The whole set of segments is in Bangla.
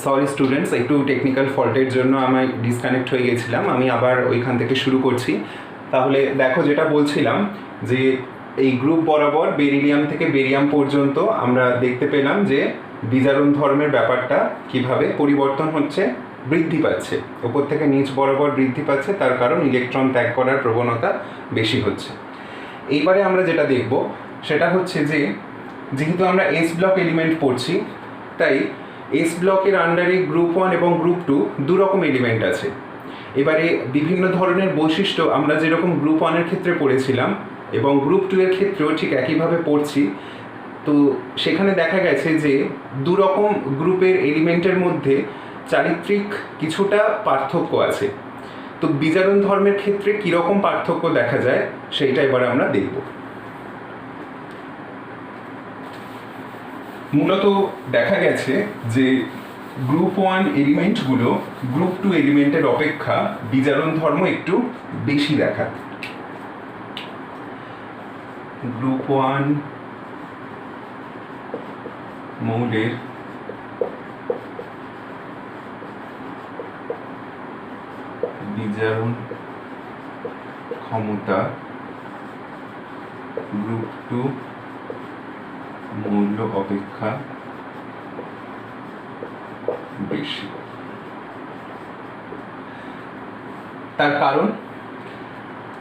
সরি স্টুডেন্টস, একটু টেকনিক্যাল ফল্টের জন্য আমি ডিসকানেক্ট হয়ে গেছিলাম। আমি আবার ওইখান থেকে শুরু করছি। তাহলে দেখো, যেটা বলছিলাম যে এই গ্রুপ বরাবর বেরিলিয়াম থেকে বেরিয়াম পর্যন্ত আমরা দেখতে পেলাম যে বিজারণ ধর্মের ব্যাপারটা কিভাবে পরিবর্তন হচ্ছে, বৃদ্ধি পাচ্ছে, ওপর থেকে নিচ বরাবর বৃদ্ধি পাচ্ছে। তার কারণ ইলেকট্রন ত্যাগ করার প্রবণতা বেশি হচ্ছে। এইবারে আমরা যেটা দেখব সেটা হচ্ছে যে যেহেতু আমরা এস ব্লক এলিমেন্ট পড়ছি, তাই এস ব্লকের আন্ডারে গ্রুপ 1 এবং গ্রুপ 2 দু রকম এলিমেন্ট আছে। এবারে বিভিন্ন ধরনের বৈশিষ্ট্য আমরা যেরকম গ্রুপ 1-এর ক্ষেত্রে পড়েছিলাম এবং গ্রুপ 2-এর ক্ষেত্রেও ঠিক একইভাবে পড়ছি। তো সেখানে দেখা গেছে যে দু রকম গ্রুপের এলিমেন্টের মধ্যে চারিত্রিক কিছুটা পার্থক্য আছে। তো বিজারণ ধর্মের ক্ষেত্রে কীরকম পার্থক্য দেখা যায় সেইটা এবার আমরা দেখব। মূলত দেখা গেছে যে গ্রুপ 1 এলিমেন্টগুলো গ্রুপ 2 এলিমেন্টের অপেক্ষা বিজারণ ধর্ম একটু বেশি দেখায়। গ্রুপ 1 মৌলের বিজারণ ক্ষমতা গ্রুপ 2 মৌল অপেক্ষা বেশি। তার কারণ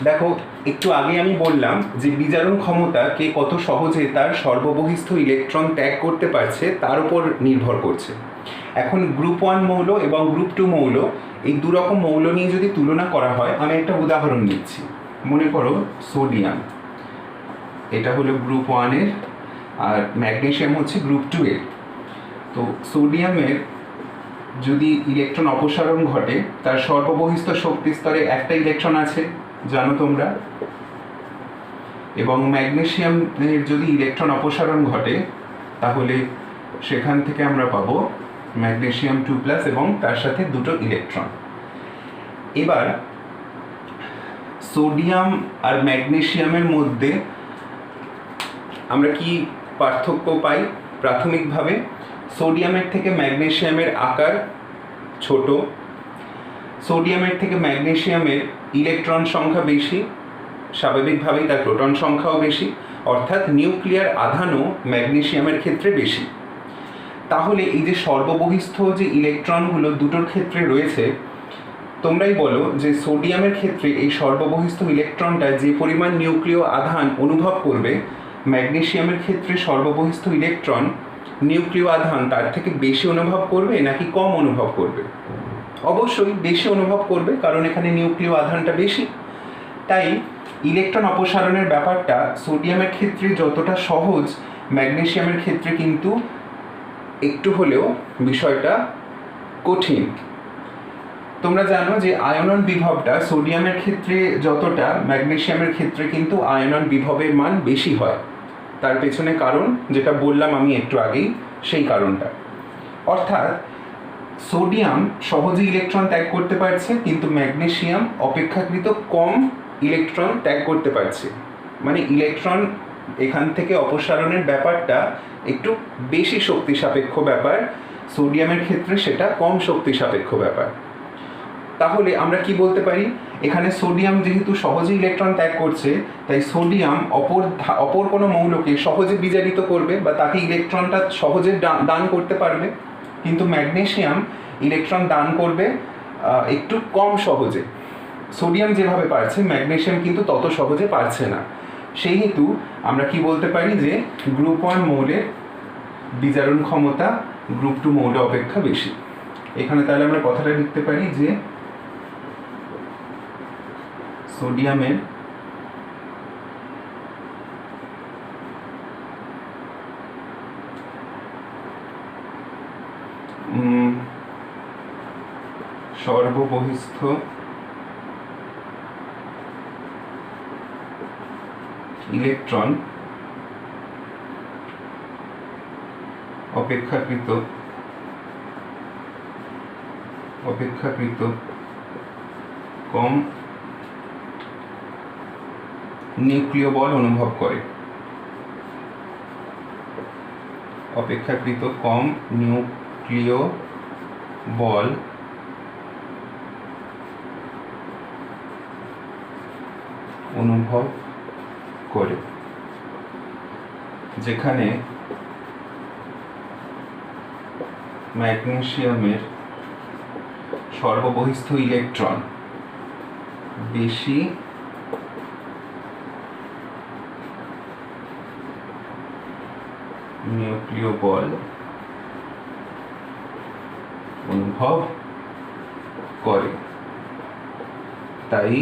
দেখো, একটু আগে আমি বললাম যে বিজারণ ক্ষমতা কে কত সহজে তার সর্ববহিস্থ ইলেকট্রন ত্যাগ করতে পারছে তার উপর নির্ভর করছে। এখন গ্রুপ 1 মৌল এবং গ্রুপ 2 মৌল, এই দু রকম মৌল নিয়ে যদি তুলনা করা হয়, আমি একটা উদাহরণ দিচ্ছি। মনে করো সোডিয়াম, এটা হলো গ্রুপ 1-এর আর ম্যাগনেসিয়াম হচ্ছে গ্রুপ 2-এর। তো সোডিয়ামের যদি ইলেকট্রন অপসারণ ঘটে, তার সর্ববহিস্থ শক্তি স্তরে একটা ইলেকট্রন আছে, জানো তোমরা। এবং ম্যাগনেসিয়ামের যদি ইলেকট্রন অপসারণ ঘটে, তাহলে সেখান থেকে আমরা পাবো ম্যাগনেসিয়াম 2+ এবং তার সাথে দুটো ইলেকট্রন। এবার সোডিয়াম আর ম্যাগনেসিয়ামের মধ্যে আমরা কি পার্থক্য পাই? প্রাথমিকভাবে সোডিয়ামের থেকে ম্যাগনেসিয়ামের আকার ছোট, সোডিয়ামের থেকে ম্যাগনেসিয়ামের ইলেকট্রন সংখ্যা বেশি, স্বাভাবিকভাবেই তার প্রোটন সংখ্যাও বেশি, অর্থাৎ নিউক্লিয়ার আধানও ম্যাগনেসিয়ামের ক্ষেত্রে বেশি। তাহলে এই যে সর্ববহিস্থ যে ইলেকট্রনগুলো দুটোর ক্ষেত্রে রয়েছে, তোমরাই বলো যে সোডিয়ামের ক্ষেত্রে এই সর্ববহিস্থ ইলেকট্রনটা যে পরিমাণ নিউক্লিয় আধান অনুভব করবে, ম্যাগনেসিয়ামের ক্ষেত্রে সর্ববহিস্থ ইলেকট্রন নিউক্লিয় আধান তার থেকে বেশি অনুভব করবে নাকি কম অনুভব করবে? অবশ্যই বেশি অনুভব করবে, কারণ এখানে নিউক্লিয় আধানটা বেশি। তাই ইলেকট্রন অপসারণের ব্যাপারটা সোডিয়ামের ক্ষেত্রে যতটা সহজ, ম্যাগনেসিয়ামের ক্ষেত্রে কিন্তু একটু হলেও বিষয়টা কঠিন। তোমরা জানো যে আয়নন বিভবটা সোডিয়ামের ক্ষেত্রে যতটা, ম্যাগনেসিয়ামের ক্ষেত্রে কিন্তু আয়নন বিভবের মান বেশি হয়। তার পেছনে কারণ যেটা বললাম আমি একটু আগেই, সেই কারণটা। অর্থাৎ সোডিয়াম সহজে ইলেকট্রন ত্যাগ করতে পারছে, কিন্তু ম্যাগনেসিয়াম অপেক্ষাকৃত কম ইলেকট্রন ত্যাগ করতে পারছে। মানে ইলেকট্রন এখান থেকে অপসারণের ব্যাপারটা একটু বেশি শক্তি সাপেক্ষ ব্যাপার, সোডিয়ামের ক্ষেত্রে সেটা কম শক্তি সাপেক্ষ ব্যাপার। তাহলে আমরা কি বলতে পারি? এখানে সোডিয়াম যেহেতু সহজে ইলেকট্রন ত্যাগ করছে, তাই সোডিয়াম অপর কোনো মৌলকে সহজে বিজারিত করবে বা তাকে ইলেকট্রনটা সহজে দান করতে পারবে, কিন্তু ম্যাগনেসিয়াম ইলেকট্রন দান করবে একটু কম সহজে। সোডিয়াম যেভাবে পারছে, ম্যাগনেসিয়াম কিন্তু তত সহজে পারছে না। সেই হেতু আমরা কি বলতে পারি যে গ্রুপ 1 মৌলের বিজারণ ক্ষমতা গ্রুপ 2 মৌল অপেক্ষা বেশি। এখানে তাহলে আমরা কথাটা লিখতে পারি যে সোডিয়ামের সর্ববহিস্থ ইলেকট্রন অপেক্ষাকৃত কম নিউক্লিয় বল অনুভব করে। অপেক্ষাকৃত কম নিউক্লিয় বল অনুভব করে, যেখানে ম্যাগনেসিয়ামের সর্ববহিস্থ ইলেকট্রন বেশি নিউক্লিয় বল অনুভব করে। তাই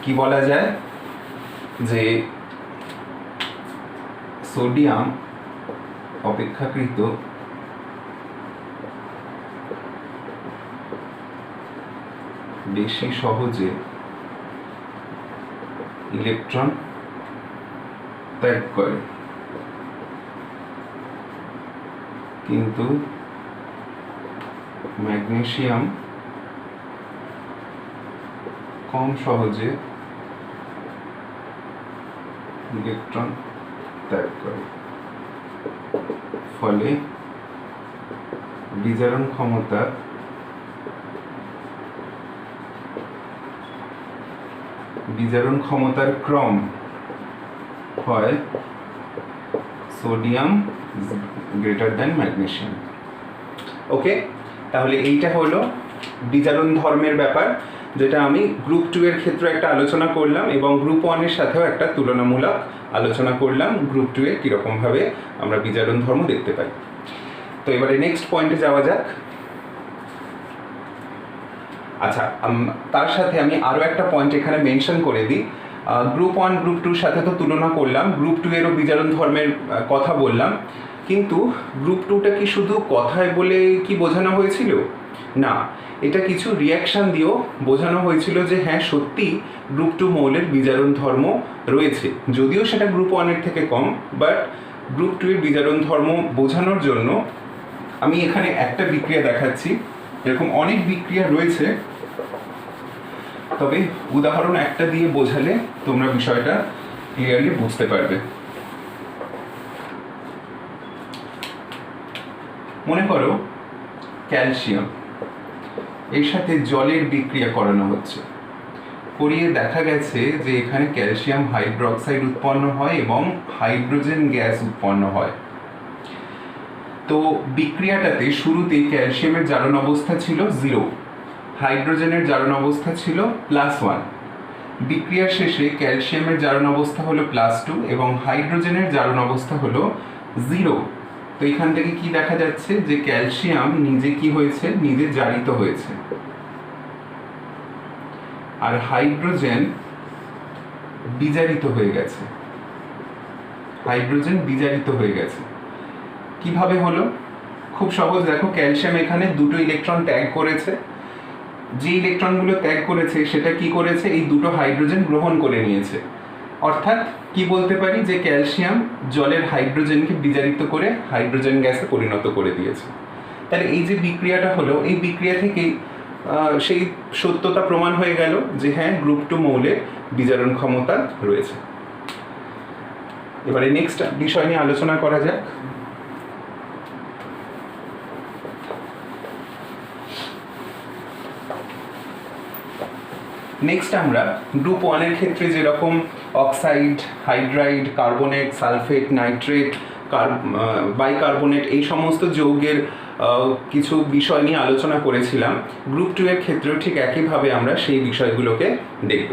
কি বলা যায় যে সোডিয়াম অপেক্ষাকৃত বেশি সহজে ইলেকট্রন ত্যাগ করে, কিন্তু ম্যাগনেসিয়াম কম সহজে ইলেকট্রন ত্যাগ করে, ফলে বিজারণ ক্ষমতার ক্রম হয় সোডিয়াম গ্রেটার দ্যান ম্যাগনেসিয়াম। ওকে, তাহলে এইটা হলো বিজারণ ধর্মের ব্যাপার, যেটা আমি গ্রুপ 2 এর ক্ষেত্রে একটা আলোচনা করলাম এবং গ্রুপ 1 এর সাথেও একটা তুলনামূলক আলোচনা করলাম গ্রুপ 2 এ কীরকমভাবে আমরা বিজারণ ধর্ম দেখতে পাই। তো এবারে নেক্সট পয়েন্টে যাওয়া যাক। আচ্ছা, তার সাথে আমি আরও একটা পয়েন্ট এখানে মেনশন করে দিই। গ্রুপ 1 গ্রুপ 2 সাথে তো তুলনা করলাম, গ্রুপ 2 এরও বিজারণ ধর্মের কথা বললাম, কিন্তু গ্রুপ 2টা কি শুধু কথায় বলে কি বোঝানো হয়েছিল? না, এটা কিছু রিয়াকশান দিয়েও বোঝানো হয়েছিল যে হ্যাঁ সত্যি গ্রুপ 2 মৌলের বিজারণ ধর্ম রয়েছে, যদিও সেটা গ্রুপ 1 এর থেকে কম, বাট গ্রুপ 2 এর বিজারণ ধর্ম বোঝানোর জন্য আমি এখানে একটা বিক্রিয়া দেখাচ্ছি। এরকম অনেক বিক্রিয়া রয়েছে, তবে উদাহরণ একটা দিয়ে বোঝালে তোমরা বিষয়টা ক্লিয়ারলি বুঝতে পারবে। মনে করো ক্যালসিয়াম এর সাথে জলের বিক্রিয়া করানো হচ্ছে, করিয়ে দেখা গেছে যে এখানে ক্যালসিয়াম হাইড্রোক্সাইড উৎপন্ন হয় এবং হাইড্রোজেন গ্যাস উৎপন্ন হয়। তো বিক্রিয়াটাতে শুরুতে ক্যালসিয়ামের জারণ অবস্থা ছিল 0, হাইড্রোজেনের জারণ অবস্থা ছিল +1। বিক্রিয়ার শেষে ক্যালসিয়ামের জারণ অবস্থা হলো +2 এবং হাইড্রোজেনের জারণ অবস্থা হলো 0। তো এখান থেকে কি দেখা যাচ্ছে যে ক্যালসিয়াম নিজে কি হয়েছে, নিজে জারিত হয়েছে, আর হাইড্রোজেন বিজারিত হয়ে গেছে। কিভাবে হলো? খুব সহজ, দেখো ক্যালসিয়াম এখানে দুটো ইলেকট্রন ত্যাগ করেছে, যে ইলেকট্রনগুলো ত্যাগ করেছে সেটা কি করেছে, এই দুটো হাইড্রোজেন গ্রহণ করে নিয়েছে। অর্থাৎ কি বলতে পারি যে ক্যালসিয়াম জলের হাইড্রোজেনকে বিজারিত করে হাইড্রোজেন গ্যাসে পরিণত করে দিয়েছে। তাহলে এই যে বিক্রিয়াটা হলো, এই বিক্রিয়া থেকেই সেই সত্যতা প্রমাণ হয়ে গেল যে হ্যাঁ গ্রুপ 2 মৌলের বিজারণ ক্ষমতা রয়েছে। এবারে নেক্সট বিষয় নিয়ে আলোচনা করা যাক। নেক্সট আমরা গ্রুপ 1 এর ক্ষেত্রে যেরকম oxide, hydride, carbonate, sulphate, nitrate, bicarbonate এই সমস্ত যৌগের কিছু বিষয় নিয়ে আলোচনা করেছিলাম, গ্রুপ 2 এর ক্ষেত্রেও ঠিক একইভাবে আমরা সেই বিষয়গুলোকে দেখব।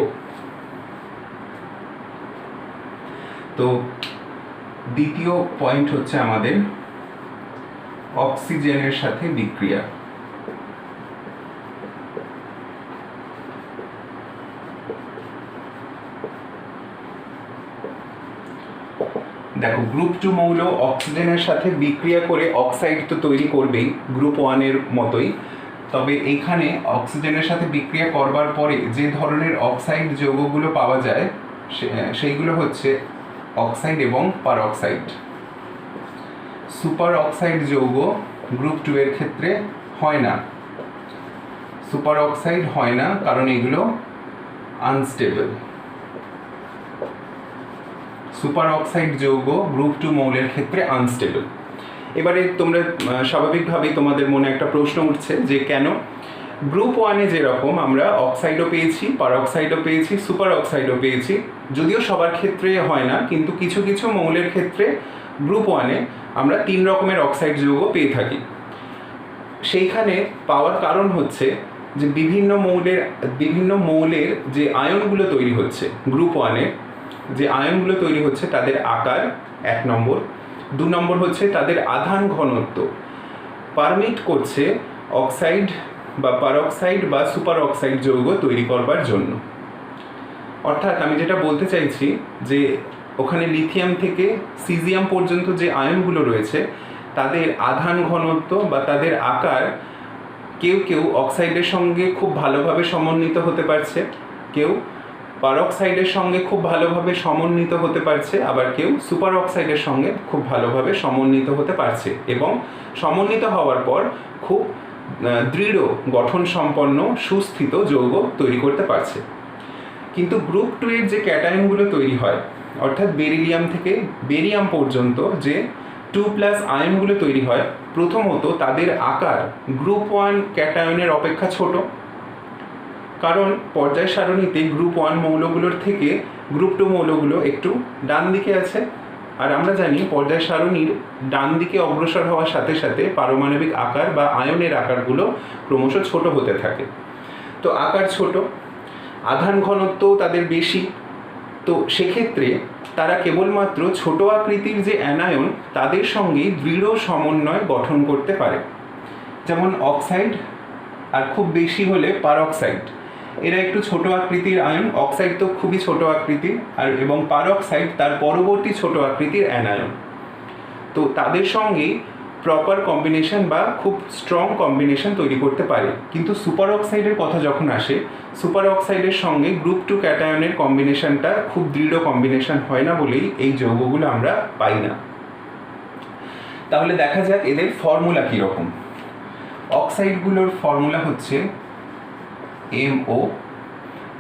তো দ্বিতীয় পয়েন্ট হচ্ছে আমাদের অক্সিজেনের সাথে বিক্রিয়া। দেখো গ্রুপ 2 মৌল অক্সিজেনের সাথে বিক্রিয়া করে অক্সাইড তো তৈরি করবেই গ্রুপ 1 এর মতোই, তবে এইখানে অক্সিজেনের সাথে বিক্রিয়া করবার পরে যে ধরনের অক্সাইড যৌগগুলো পাওয়া যায় সেইগুলো হচ্ছে অক্সাইড এবং পারঅক্সাইড। সুপার অক্সাইড যৌগ গ্রুপ 2 এর ক্ষেত্রে হয় না, সুপার অক্সাইড হয় না কারণ এগুলো আনস্টেবল। সুপার অক্সাইড যৌগ গ্রুপ 2 মৌলের ক্ষেত্রে আনস্টেবল। এবারে তোমরা স্বাভাবিকভাবেই তোমাদের মনে একটা প্রশ্ন উঠছে যে কেন গ্রুপ 1-এ যেরকম আমরা অক্সাইডও পেয়েছি, পারঅক্সাইডও পেয়েছি, সুপার অক্সাইডও পেয়েছি, যদিও সবার ক্ষেত্রে হয় না, কিন্তু কিছু কিছু মৌলের ক্ষেত্রে গ্রুপ 1-এ আমরা 3 রকমের অক্সাইড যৌগ পেয়ে থাকি। সেইখানে পাওয়ার কারণ হচ্ছে যে বিভিন্ন মৌলের যে আয়নগুলো তৈরি হচ্ছে গ্রুপ 1-এ, যে আয়নগুলো তৈরি হচ্ছে তাদের আকার 1 নম্বর, 2 নম্বর হচ্ছে তাদের আধান ঘনত্ব পারমিট করছে অক্সাইড বা পারঅক্সাইড বা সুপার অক্সাইড যৌগ তৈরি করবার জন্য। অর্থাৎ আমি যেটা বলতে চাইছি যে ওখানে লিথিয়াম থেকে সিজিয়াম পর্যন্ত যে আয়নগুলো রয়েছে তাদের আধান ঘনত্ব বা তাদের আকার কেউ কেউ অক্সাইডের সঙ্গে খুব ভালোভাবে সমন্বিত হতে পারছে, কেউ পারঅক্সাইডের সঙ্গে খুব ভালোভাবে সমন্বিত হতে পারছে, আবার কেউ সুপার অক্সাইডের সঙ্গে খুব ভালোভাবে সমন্বিত হতে পারছে এবং সমন্বিত হওয়ার পর খুব দৃঢ় গঠন সম্পন্ন সুস্থিত যৌগ তৈরি করতে পারছে। কিন্তু গ্রুপ 2-এর যে ক্যাটায়নগুলো তৈরি হয়, অর্থাৎ বেরিলিয়াম থেকে বেরিয়াম পর্যন্ত যে 2+ আয়নগুলো তৈরি হয়, প্রথমত তাদের আকার গ্রুপ 1 ক্যাটায়নের অপেক্ষা ছোট, কারণ পর্যায় সারণীতে গ্রুপ 1 মৌলগুলোর থেকে গ্রুপ 2 মৌলগুলো একটু ডান দিকে আছে। আর আমরা জানি পর্যায় সারণীর ডান দিকে অগ্রসর হওয়ার সাথে সাথে পারমাণবিক আকার বা আয়নের আকারগুলো ক্রমশ ছোট হতে থাকে। তো আকার ছোট, আধান ঘনত্বও তাদের বেশি, তো সেক্ষেত্রে তারা কেবলমাত্র ছোট আকৃতির যে অ্যানায়ন তাদের সঙ্গেই দৃঢ় সমন্বয় গঠন করতে পারে। যেমন অক্সাইড আর খুব বেশি হলে পারঅক্সাইড, এরা একটু ছোট আকৃতির আয়ন, অক্সাইড তো খুবই ছোট আকৃতির, আর এবং পারঅক্সাইড তার পরবর্তী ছোট আকৃতির অ্যানায়ন। তো তাদের সঙ্গেই প্রপার কম্বিনেশন বা খুব স্ট্রং কম্বিনেশন তৈরি করতে পারে। কিন্তু সুপার অক্সাইডের কথা যখন আসে, সুপার অক্সাইডের সঙ্গে গ্রুপ 2 ক্যাটায়নের কম্বিনেশনটা খুব দৃঢ় কম্বিনেশন হয় না বলেই এই যৌগগুলো আমরা পাই না। তাহলে দেখা যাক এদের ফর্মুলা কীরকম। অক্সাইডগুলোর ফর্মুলা হচ্ছে MO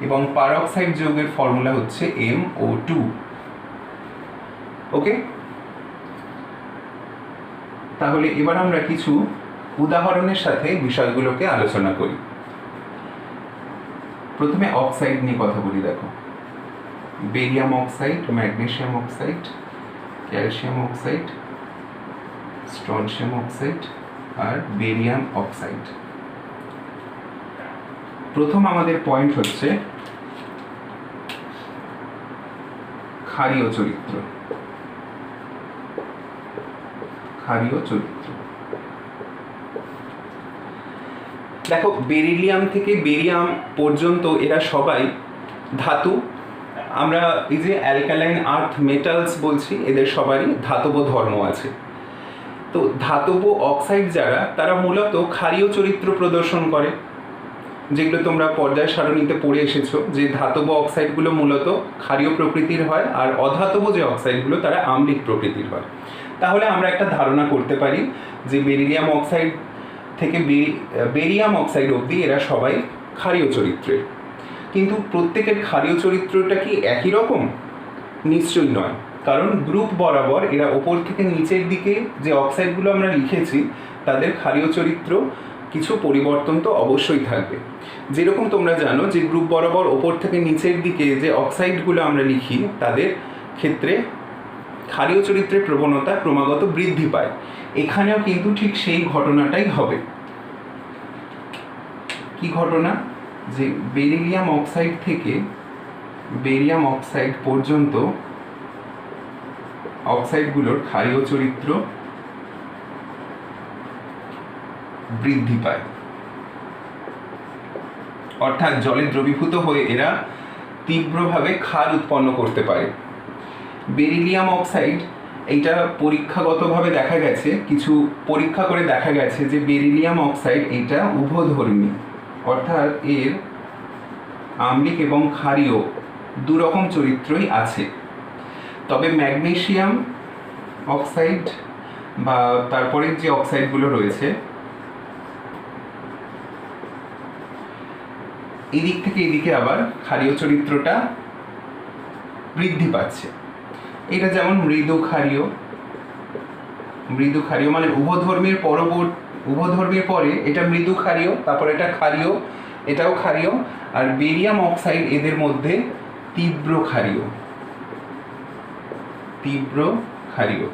এবং পারঅক্সাইড যৌগের ফর্মুলা হচ্ছে MO2। ওকে, তাহলে এবার আমরা কিছু উদাহরণের সাথে বিষয়গুলোকে আলোচনা করি। প্রথমে অক্সাইড নিয়ে কথা বলি। দেখো, barium oxide, magnesium oxide, calcium oxide, strontium oxide আর বেরিয়াম অক্সাইড। প্রথম আমাদের পয়েন্ট হচ্ছে ক্ষারীয় চরিত্র। ক্ষারীয় চরিত্র, দেখো বেরিলিয়াম থেকে বেরিয়াম পর্যন্ত এরা সবাই ধাতু। আমরা এই যে অ্যালকালাইন আর্থ মেটালস বলছি, এদের সবারই ধাতব ধর্ম আছে। তো ধাতব অক্সাইড যারা, তারা মূলত ক্ষারীয় চরিত্র প্রদর্শন করে, যেগুলো তোমরা পর্যায় সারণীতে পড়ে এসেছো যে ধাতব অক্সাইডগুলো মূলত ক্ষারীয় প্রকৃতির হয় আর অধাতব যে অক্সাইডগুলো তারা আম্লিক প্রকৃতির হয়। তাহলে আমরা একটা ধারণা করতে পারি যে বেরিলিয়াম অক্সাইড থেকে বেরিয়াম অক্সাইড অবধি এরা সবাই ক্ষারীয় চরিত্রের। কিন্তু প্রত্যেকের ক্ষারীয় চরিত্রটা কি একই রকম? নিশ্চয়ই নয়, কারণ গ্রুপ বরাবর এরা ওপর থেকে নিচের দিকে যে অক্সাইডগুলো আমরা লিখেছি তাদের ক্ষারীয় চরিত্র কিছু পরিবর্তন তো অবশ্যই থাকবে। যেরকম তোমরা জানো যে গ্রুপ বরাবর ওপর থেকে নিচের দিকে যে অক্সাইডগুলো আমরা লিখি তাদের ক্ষেত্রে ক্ষারীয় চরিত্রের প্রবণতা ক্রমাগত বৃদ্ধি পায়। এখানেও কিন্তু ঠিক সেই ঘটনাটাই হবে। কি ঘটনা? যে বেরিলিয়াম অক্সাইড থেকে বেরিয়াম অক্সাইড পর্যন্ত অক্সাইডগুলোর ক্ষারীয় চরিত্র বৃদ্ধি পায়, অর্থাৎ জলে দ্রবীভূত হয়ে এরা তীব্রভাবে ক্ষার উৎপন্ন করতে পারে। বেরিলিয়াম অক্সাইড, এইটা পরীক্ষাগতভাবে দেখা গেছে, কিছু পরীক্ষা করে দেখা গেছে যে বেরিলিয়াম অক্সাইড এইটা উভধর্মী, অর্থাৎ এর আম্লিক এবং ক্ষারীয় দুরকম চরিত্রই আছে। তবে ম্যাগনেসিয়াম অক্সাইড বা তারপরে যে অক্সাইডগুলো রয়েছে, এদিক থেকে এদিকে আবার ক্ষারীয় চরিত্রটা বৃদ্ধি পাচ্ছে। এটা যেমন মৃদু ক্ষারীয়, মৃদু ক্ষারীয় মানে উভধর্মীর পরে এটা মৃদু ক্ষারীয়, তারপর এটা ক্ষারীয়, এটাও ক্ষারীয়। আর বেরিয়াম অক্সাইড এদের মধ্যে তীব্র ক্ষারীয়, তীব্র ক্ষারীয়।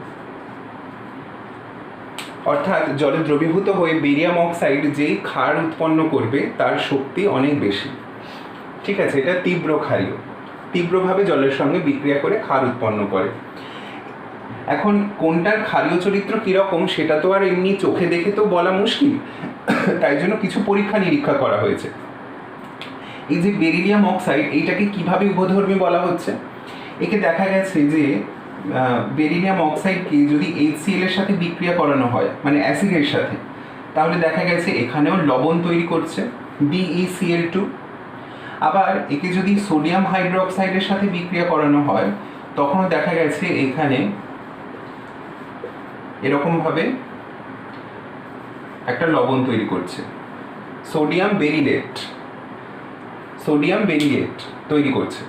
অর্থাৎ জলে দ্রবীভূত হয়ে বেরিয়াম অক্সাইড যেই ক্ষার উৎপন্ন করবে তার শক্তি অনেক বেশি। ঠিক আছে, এটা তীব্র ক্ষারীয়, তীব্রভাবে জলের সঙ্গে বিক্রিয়া করে ক্ষার উৎপন্ন করে। এখন কোনটার ক্ষারীয় চরিত্র কীরকম সেটা তো আর এমনি চোখে দেখে তো বলা মুশকিল, তাই জন্য কিছু পরীক্ষা নিরীক্ষা করা হয়েছে। এই যে বেরিলিয়াম অক্সাইড, এইটাকে কিভাবে উভধর্মী বলা হচ্ছে? একে দেখা গেছে যে বেরিলিয়াম অক্সাইডকে যদি HCl এর সাথে বিক্রিয়া করানো হয়, মানে অ্যাসিডের সাথে, তাহলে দেখা গেছে এখানেও লবণ তৈরি করছে BeCl2। আবার একে যদি সোডিয়াম হাইড্রোক্সাইডের সাথে বিক্রিয়া করানো হয় তখনও দেখা গেছে এখানে এরকমভাবে একটা লবণ তৈরি করছে, সোডিয়াম বেরিলেট তৈরি করছে।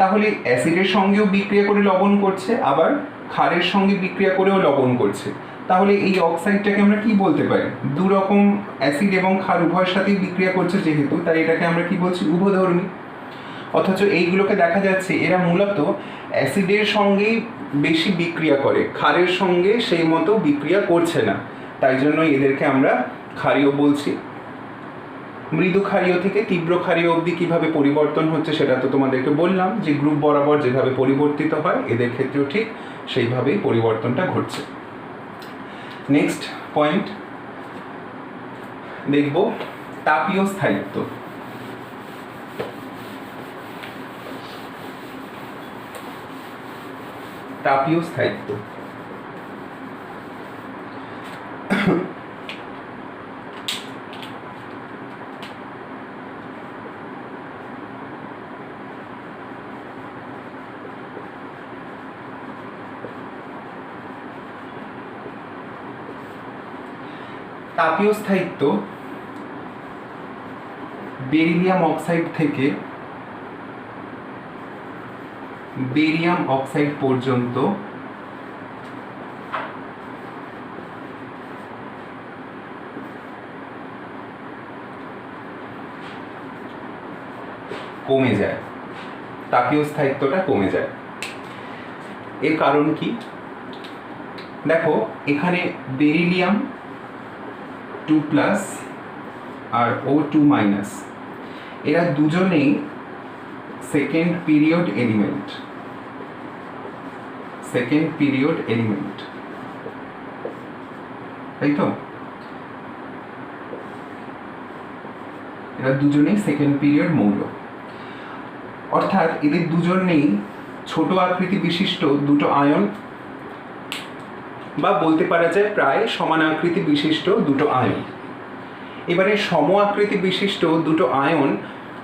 তাহলে অ্যাসিডের সঙ্গেও বিক্রিয়া করে লবণ করছে, আবার ক্ষারের সঙ্গে বিক্রিয়া করেও লবণ করছে। তাহলে এই অক্সাইডটাকে আমরা কি বলতে পারি? দু রকম অ্যাসিড এবং ক্ষার উভয়ের সাথেই বিক্রিয়া করছে যেহেতু, তাই এটাকে আমরা কি বলছি? উভধর্মী। অথচ এইগুলোকে দেখা যাচ্ছে এরা মূলত অ্যাসিডের সঙ্গেই বেশি বিক্রিয়া করে, ক্ষারের সঙ্গে সেই মতো বিক্রিয়া করছে না, তাই জন্য এদেরকে আমরা ক্ষারীয় বলছি। মৃদু ক্ষারীয় থেকে তীব্র ক্ষারীয় অবধি কীভাবে পরিবর্তন হচ্ছে সেটা তো তোমাদেরকে বললাম, যে গ্রুপ বরাবর যেভাবে পরিবর্তিত হয় এদের ক্ষেত্রেও ঠিক সেইভাবেই পরিবর্তনটা ঘটছে। নেক্সট পয়েন্ট দেখব, তাপীয় স্থায়িত্ব। তাপীয় স্থায়িত্ব তাপীয় স্থায়িত্ব বেরিলিয়াম অক্সাইড থেকে বেরিয়াম অক্সাইড পর্যন্ত কমে যায়, তাপীয় স্থায়িত্বটা কমে যায়। এর কারণ কি? দেখো, এখানে বেরিলিয়াম 2+ আর O2-, এরা দুজনেই সেকেন্ড পিরিয়ড এলিমেন্ট, তাই তো? এরা দুজনেই সেকেন্ড পিরিয়ড মৌল, অর্থাৎ এদের দুজনেই ছোট আকৃতি বিশিষ্ট দুটো আয়ন, বা বলতে পারা যায় প্রায় সমান আকৃতি বিশিষ্ট দুটো আয়ন। এবারে সম আকৃতি বিশিষ্ট দুটো আয়ন,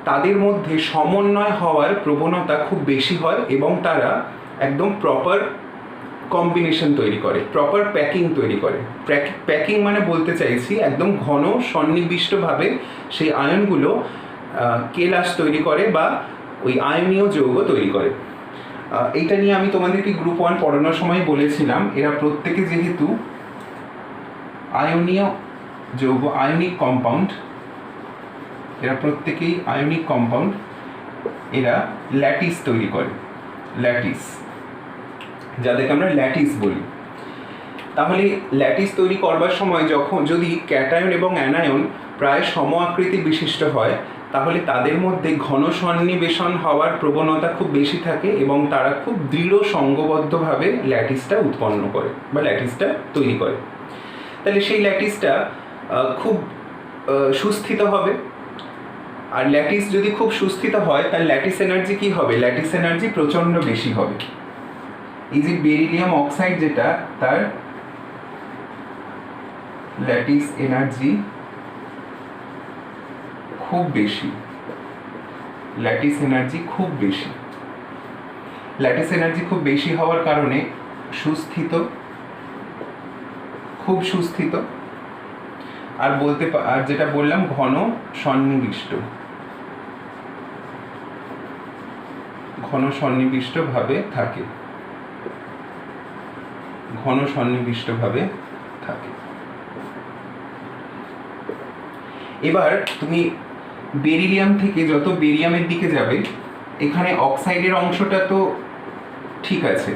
তাদের মধ্যে সমন্বয় হওয়ার প্রবণতা খুব বেশি হয় এবং তারা একদম প্রপার কম্বিনেশন তৈরি করে, প্রপার প্যাকিং তৈরি করে। প্যাকিং মানে বলতে চাইছি একদম ঘন সন্নিবিষ্টভাবে সেই আয়নগুলো কেলাস তৈরি করে বা ওই আয়নীয় যৌগ তৈরি করে। এইটা নিয়ে আমি তোমাদেরকে গ্রুপ 1 পড়ানোর সময় বলেছিলাম, এরা প্রত্যেকে যেহেতু আয়নীয় যৌগ, আয়নিক কম্পাউন্ড, এরা প্রত্যেকেই আয়নিক কম্পাউন্ড, এরা ল্যাটিস তৈরি করে, ল্যাটিস, যাদেরকে আমরা ল্যাটিস বলি। তাহলে ল্যাটিস তৈরি করবার সময় যদি ক্যাটায়ন এবং অ্যানায়ন প্রায় সম আকৃতি বিশিষ্ট হয়, তাহলে তাদের মধ্যে ঘন সন্নিবেশন হওয়ার প্রবণতা খুব বেশি থাকে এবং তারা খুব দৃঢ় সঙ্গবদ্ধভাবে ল্যাটিসটা উৎপন্ন করে বা ল্যাটিসটা তৈরি করে। তাহলে সেই ল্যাটিসটা খুব সুস্থিত হবে, আর ল্যাটিস যদি খুব সুস্থিত হয় তাহলে ল্যাটিস এনার্জি কী হবে? ল্যাটিস এনার্জি প্রচণ্ড বেশি হবে। এই যে বেরিলিয়াম অক্সাইড যেটা, তার ল্যাটিস এনার্জি খুব বেশি, ল্যাটিস এনার্জি খুব বেশি হওয়ার কারণে সুস্থিত, খুব সুস্থিত, আর যেটা বললাম ঘন সন্নিবিষ্ট ভাবে থাকে। ঘন সন্নিবিষ্টভাবে থাকে। এবার তুমি বেরিলিয়াম থেকে যত বেরিয়ামের দিকে যাবে, এখানে অক্সাইডের অংশটা তো ঠিক আছে,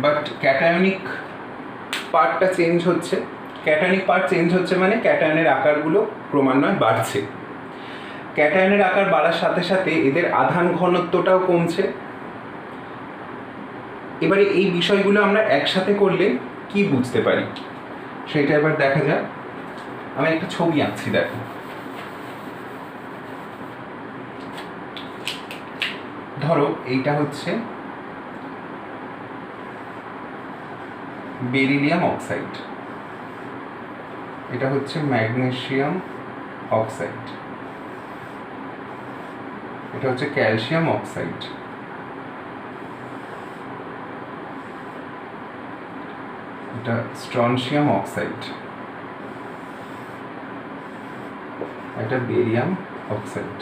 বাট ক্যাটায়নিক পার্টটা চেঞ্জ হচ্ছে। ক্যাটায়নিক পার্ট চেঞ্জ হচ্ছে মানে ক্যাটায়নের আকারগুলো ক্রমান্বয়ে বাড়ছে। ক্যাটায়নের আকার বাড়ার সাথে সাথে এদের আধান ঘনত্বটাও কমছে। এবারে এই বিষয়গুলো আমরা একসাথে করলে কি বুঝতে পারি সেটা এবার দেখা যাক। আমি একটা ছবি আঁকছি, দেখো। ধরো এইটা হচ্ছে বেরিলিয়াম অক্সাইড, এটা হচ্ছে ম্যাগনেসিয়াম অক্সাইড, এটা হচ্ছে ক্যালসিয়াম অক্সাইড, এটা স্ট্রনশিয়াম অক্সাইড, এটা বেরিয়াম অক্সাইড।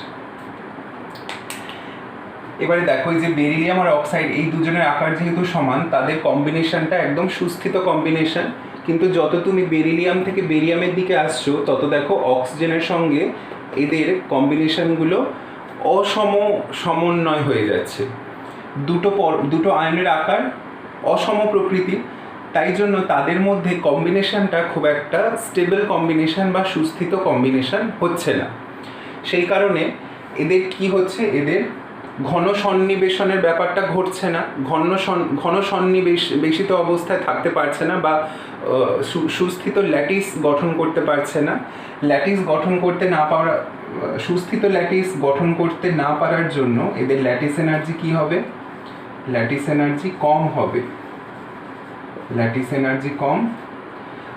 এবারে দেখো এই যে বেরিলিয়াম আর অক্সাইড, এই দুজনের আকার যেহেতু সমান, তাদের কম্বিনেশনটা একদম সুস্থিত কম্বিনেশন। কিন্তু যত তুমি বেরিলিয়াম থেকে বেরিয়ামের দিকে আসছো, তত দেখো অক্সিজেনের সঙ্গে এদের কম্বিনেশনগুলো সমন্বয় হয়ে যাচ্ছে। দুটো আয়নের আকার অসম প্রকৃতির, তাই জন্য তাদের মধ্যে কম্বিনেশনটা খুব একটা স্টেবল কম্বিনেশন বা সুস্থিত কম্বিনেশন হচ্ছে না। সেই কারণে এদের কি হচ্ছে, এদের ঘন সন্নিবেশনের ব্যাপারটা ঘটছে না, ঘন সন্নিবেশিত অবস্থায় থাকতে পারছে না, বা সুস্থিত ল্যাটিস গঠন করতে পারছে না। ল্যাটিস গঠন করতে না পারা, সুস্থিত ল্যাটিস গঠন করতে না পারার জন্য এদের ল্যাটিস এনার্জি কি হবে, ল্যাটিস এনার্জি কম হবে। ল্যাটিস এনার্জি কম,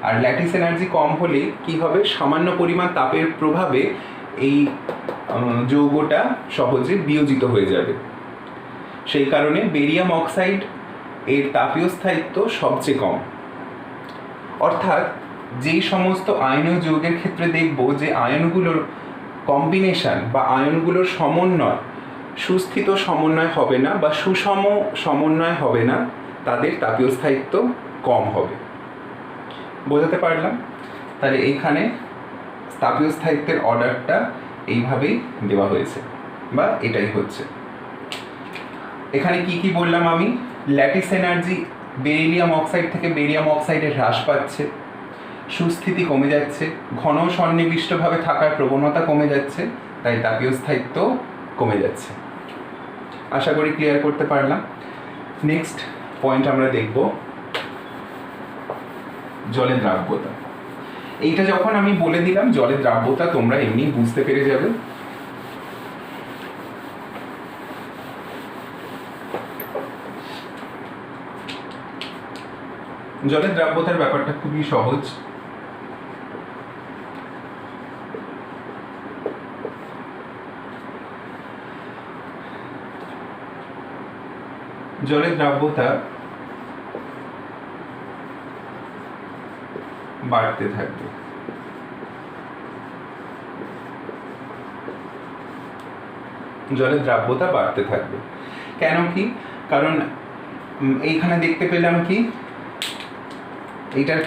আর ল্যাটিস এনার্জি কম হলে কি হবে, সামান্য পরিমাণ তাপের প্রভাবে এই যৌগটা সহজে বিয়োজিত হয়ে যাবে। সেই কারণে বেরিয়াম অক্সাইড এর তাপীয় স্থায়িত্ব সবচেয়ে কম। অর্থাৎ যেই সমস্ত আয়নীয় যৌগের ক্ষেত্রে দেখব যে আয়নগুলোর কম্বিনেশন বা আয়নগুলোর সমন্বয় সুস্থিত সমন্বয় হবে না বা সুষম সমন্বয় হবে না, তাদের তাপীয় স্থায়িত্ব কম হবে। বোঝাতে পারলাম? তাহলে এইখানে তাপীয় স্থায়িত্বের অর্ডারটা এইভাবেই দেওয়া হয়েছে, বা এটাই হচ্ছে। এখানে কি কি বললাম আমি, ল্যাটিস এনার্জি বেরিলিয়াম অক্সাইড থেকে বেরিয়াম অক্সাইডে হ্রাস পাচ্ছে, সুস্থিতি কমে যাচ্ছে, ঘন সন্নিবিষ্টভাবে থাকার প্রবণতা কমে যাচ্ছে, তাই তাপীয় স্থায়িত্ব কমে যাচ্ছে। আশা করি ক্লিয়ার করতে পারলাম। নেক্সট পয়েন্ট আমরা দেখব জলের দ্রাব্যতা। এইটা যখন আমি বলে দিলাম জলের দ্রাব্যতা, তোমরা এমনি বুঝতে পেরে যাবে। জলের দ্রাব্যতার ব্যাপারটা খুবই সহজ। জলের দ্রাব্যতা বাড়তে থাকবে। জলের দ্রাব্যতা বাড়তে থাকবে কেন কি? কারণ এইখানে দেখতে পেলাম কি, এটার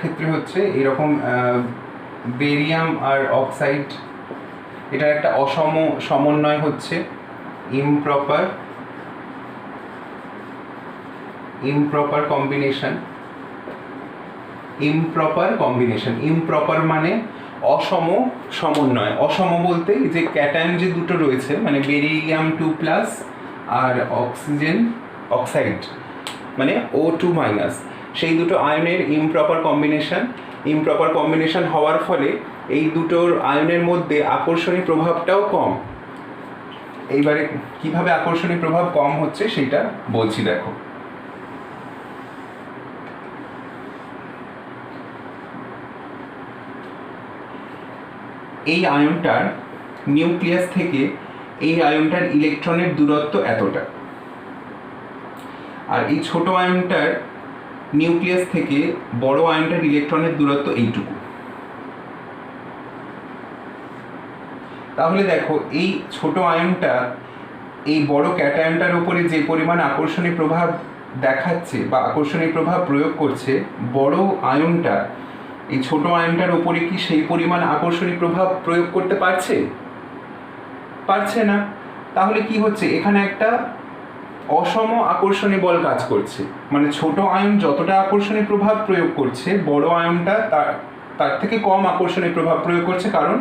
ক্ষেত্রে হচ্ছে এরকম বেরিয়াম আর অক্সাইড, এটার একটা অসম সমন্বয় হচ্ছে, ইমপ্রপার কম্বিনেশন। ইমপ্রপার মানে অসম সমন্বয়। অসম বলতে যে ক্যাটায়ন যে দুটো রয়েছে, মানে বেরিলিয়াম 2+ আর অক্সাইড মানে O2-, সেই দুটো আয়নের ইমপ্রপার কম্বিনেশন হওয়ার ফলে এই দুটোর আয়নের মধ্যে আকর্ষণী প্রভাবটাও কম। এইবারে কিভাবে আকর্ষণী প্রভাব কম হচ্ছে সেটা বলছি, দেখো। এই আয়নটার নিউক্লিয়াস থেকে এই আয়নটার ইলেকট্রনের দূরত্ব এতটা, আর এই ছোট আয়নটার নিউক্লিয়াস থেকে বড় আয়নটার ইলেকট্রনের দূরত্ব এইটুকু। তাহলে দেখো এই ছোট আয়নটা এই বড় ক্যাটায়নটার উপরে যে পরিমাণ আকর্ষণী প্রভাব দেখাচ্ছে বা আকর্ষণী প্রভাব প্রয়োগ করছে, বড় আয়নটা এই ছোট আয়নটার উপরে কি সেই পরিমাণ আকর্ষণী প্রভাব প্রয়োগ করতে পারছে? পারছে না। তাহলে কি হচ্ছে, এখানে একটা অসম আকর্ষণী বল কাজ করছে। মানে ছোট আয়ন যতটা আকর্ষণী প্রভাব প্রয়োগ করছে, বড় আয়নটা তার থেকে কম আকর্ষণী প্রভাব প্রয়োগ করছে, কারণ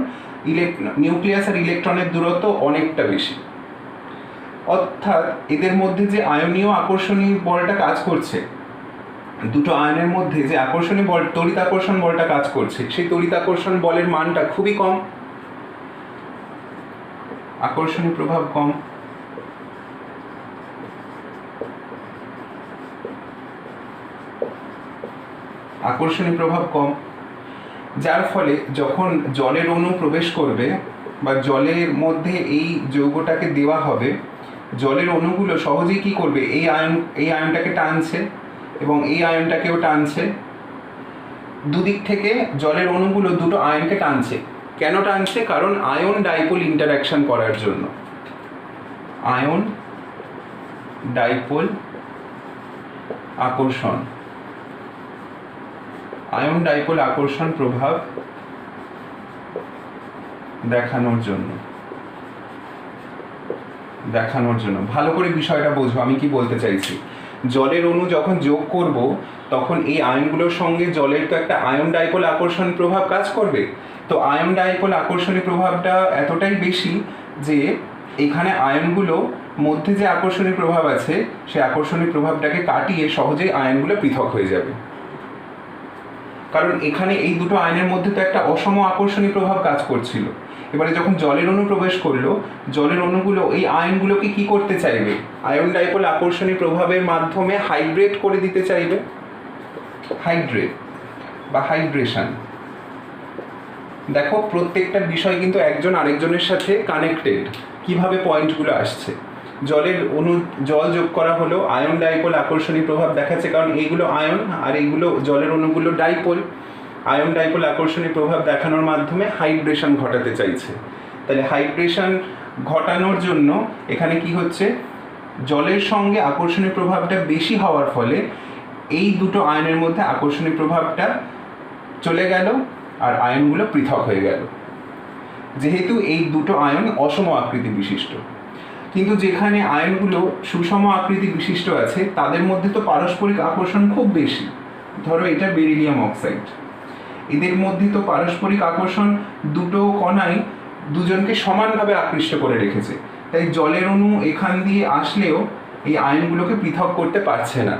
নিউক্লিয়াস আর ইলেকট্রনের দূরত্ব অনেকটা বেশি। অর্থাৎ এদের মধ্যে যে আয়নীয় আকর্ষণী বলটা কাজ করছে, দুটো আয়নের মধ্যে যে আকর্ষণী বল, তড়িৎ আকর্ষণ বলটা কাজ করছে, সেই তড়িৎ আকর্ষণ বলের মানটা খুবই কম, আকর্ষণী প্রভাব কম। আকর্ষণী প্রভাব কম, যার ফলে যখন জলের অণু প্রবেশ করবে বা জলের মধ্যে এই যৌগটাকে দেওয়া হবে, জলের অণুগুলো সহজেই কি করবে, এই আয়নটাকে টানছে এবং এই আয়নটাকেও টানছে। দুদিক থেকে জলের অণুগুলো দুটো আয়নকে টানছে। কেন টানছে? কারণ আয়ন ডাইপোল ইন্টারঅ্যাকশন করার জন্য। আয়ন ডাইপোল আকর্ষণ, আয়ন ডাইপোল আকর্ষণ প্রভাব দেখানোর জন্য। ভালো করে বিষয়টা বোঝো আমি কি বলতে চাইছি। জলের অণু যখন যোগ করব, তখন এই আয়নগুলোর সঙ্গে জলের তো একটা আয়ন ডাইপোল আকর্ষণ প্রভাব কাজ করবে। তো আয়ন ডাইপোল আকর্ষণী প্রভাবটা এতটাই বেশি যে এখানে আয়নগুলো মধ্যে যে আকর্ষণী প্রভাব আছে, সেই আকর্ষণী প্রভাবটাকে কাটিয়ে সহজেই আয়নগুলো পৃথক হয়ে যাবে। কারণ এখানে এই দুটো আয়নের মধ্যে তো একটা অসম আকর্ষণী প্রভাব কাজ করছিল। এবারে যখন জলের অণু প্রবেশ করলো, জলের অণুগুলো এই আয়নগুলোকে কি করতে চাইবে? আয়ন ডাইপোল আকর্ষণী প্রভাবের মাধ্যমে হাইড্রেট করে দিতে চাইবে। হাইড্রেট বা হাইড্রেশন। দেখো প্রত্যেকটা বিষয় কিন্তু একজন আরেকজনের সাথে কানেক্টেড। কিভাবে পয়েন্টগুলো আসছে, জলের অণু জল যোগ করা হলো, আয়ন ডাইপোল আকর্ষণী প্রভাব দেখাচ্ছে, কারণ এইগুলো আয়ন আর এইগুলো জলের অণুগুলো ডাইপোল। আয়ন ডাইপোল আকর্ষণী প্রভাব দেখানোর মাধ্যমে হাইড্রেশন ঘটাতে চাইছে। তাহলে হাইড্রেশন ঘটানোর জন্য এখানে কি হচ্ছে, জলের সঙ্গে আকর্ষণী প্রভাবটা বেশি হওয়ার ফলে এই দুটো আয়নের মধ্যে আকর্ষণী প্রভাবটা চলে গেল আর আয়নগুলো পৃথক হয়ে গেল, যেহেতু এই দুটো আয়ন অসম আকৃতি বিশিষ্ট। কিন্তু যেখানে আয়নগুলো সুষম আকৃতি বিশিষ্ট আছে, তাদের মধ্যে তো পারস্পরিক আকর্ষণ খুব বেশি। ধরো এটা বেরিলিয়াম অক্সাইড, এদের মধ্যে তো পারস্পরিক আকর্ষণ দুটো কণাই দুজনকে সমানভাবে আকৃষ্ট করে রেখেছে। তাই জলের অণু এখান দিয়ে আসলেও এই আয়নগুলোকে পৃথক করতে পারছে না।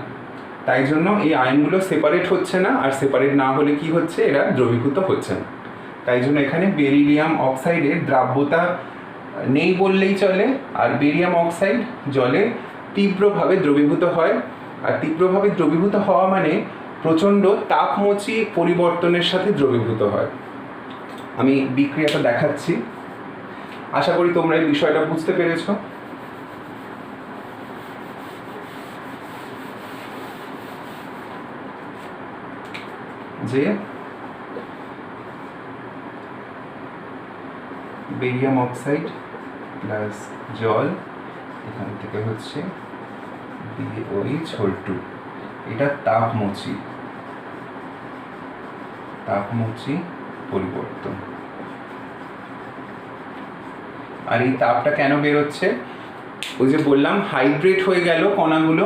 তাই জন্য এই আয়নগুলো সেপারেট হচ্ছে না, আর সেপারেট না হলে কি হচ্ছে, এরা দ্রবীভূত হচ্ছে না। তাই জন্য এখানে বেরিলিয়াম অক্সাইডের দ্রাব্যতা নেই বললেই চলে। আর বেরিয়াম অক্সাইড জলে তীব্রভাবে দ্রবীভূত হয়। আর তীব্রভাবে দ্রবীভূত হওয়া মানে প্রচণ্ড তাপমোচী পরিবর্তনের সাথে দ্রবীভূত হয়। আমি বিক্রিয়াটা দেখাচ্ছি, আশা করি তোমরা এই বিষয়টা বুঝতে পেরেছো। যে বেরিয়াম অক্সাইড প্লাস জল, এখান থেকে হচ্ছে BOH2, এটা তাপমোচী পরিবর্তন। আর এই তাপটা কেন বেরোচ্ছে? ওই যে বললাম হাইড্রেট হয়ে গেল কণাগুলো,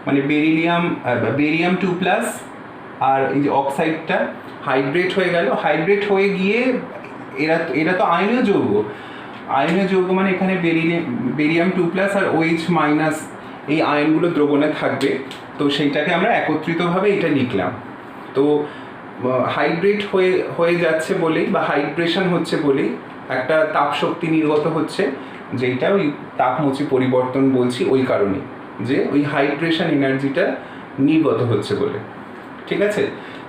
মানে বেরিয়াম 2+ আর এই যে অক্সাইডটা হাইড্রেট হয়ে গেল। হাইড্রেট হয়ে গিয়ে এরা তো আয়নীয় যৌগ, মানে এখানে বেরিয়াম 2+ আর OH- এই আয়নগুলো দ্রবণে থাকবে। তো সেইটাকে আমরা একত্রিতভাবে এটা লিখলাম। তো হাইড্রেট হয়ে যাচ্ছে বলেই বা হাইড্রেশন হচ্ছে বলেই একটা তাপ শক্তি নির্গত হচ্ছে, যেটা ওই তাপমোচী পরিবর্তন বলছি ওই কারণে, যে ওই হাইড্রেশন এনার্জিটা নির্গত হচ্ছে বলে। ঠিক আছে?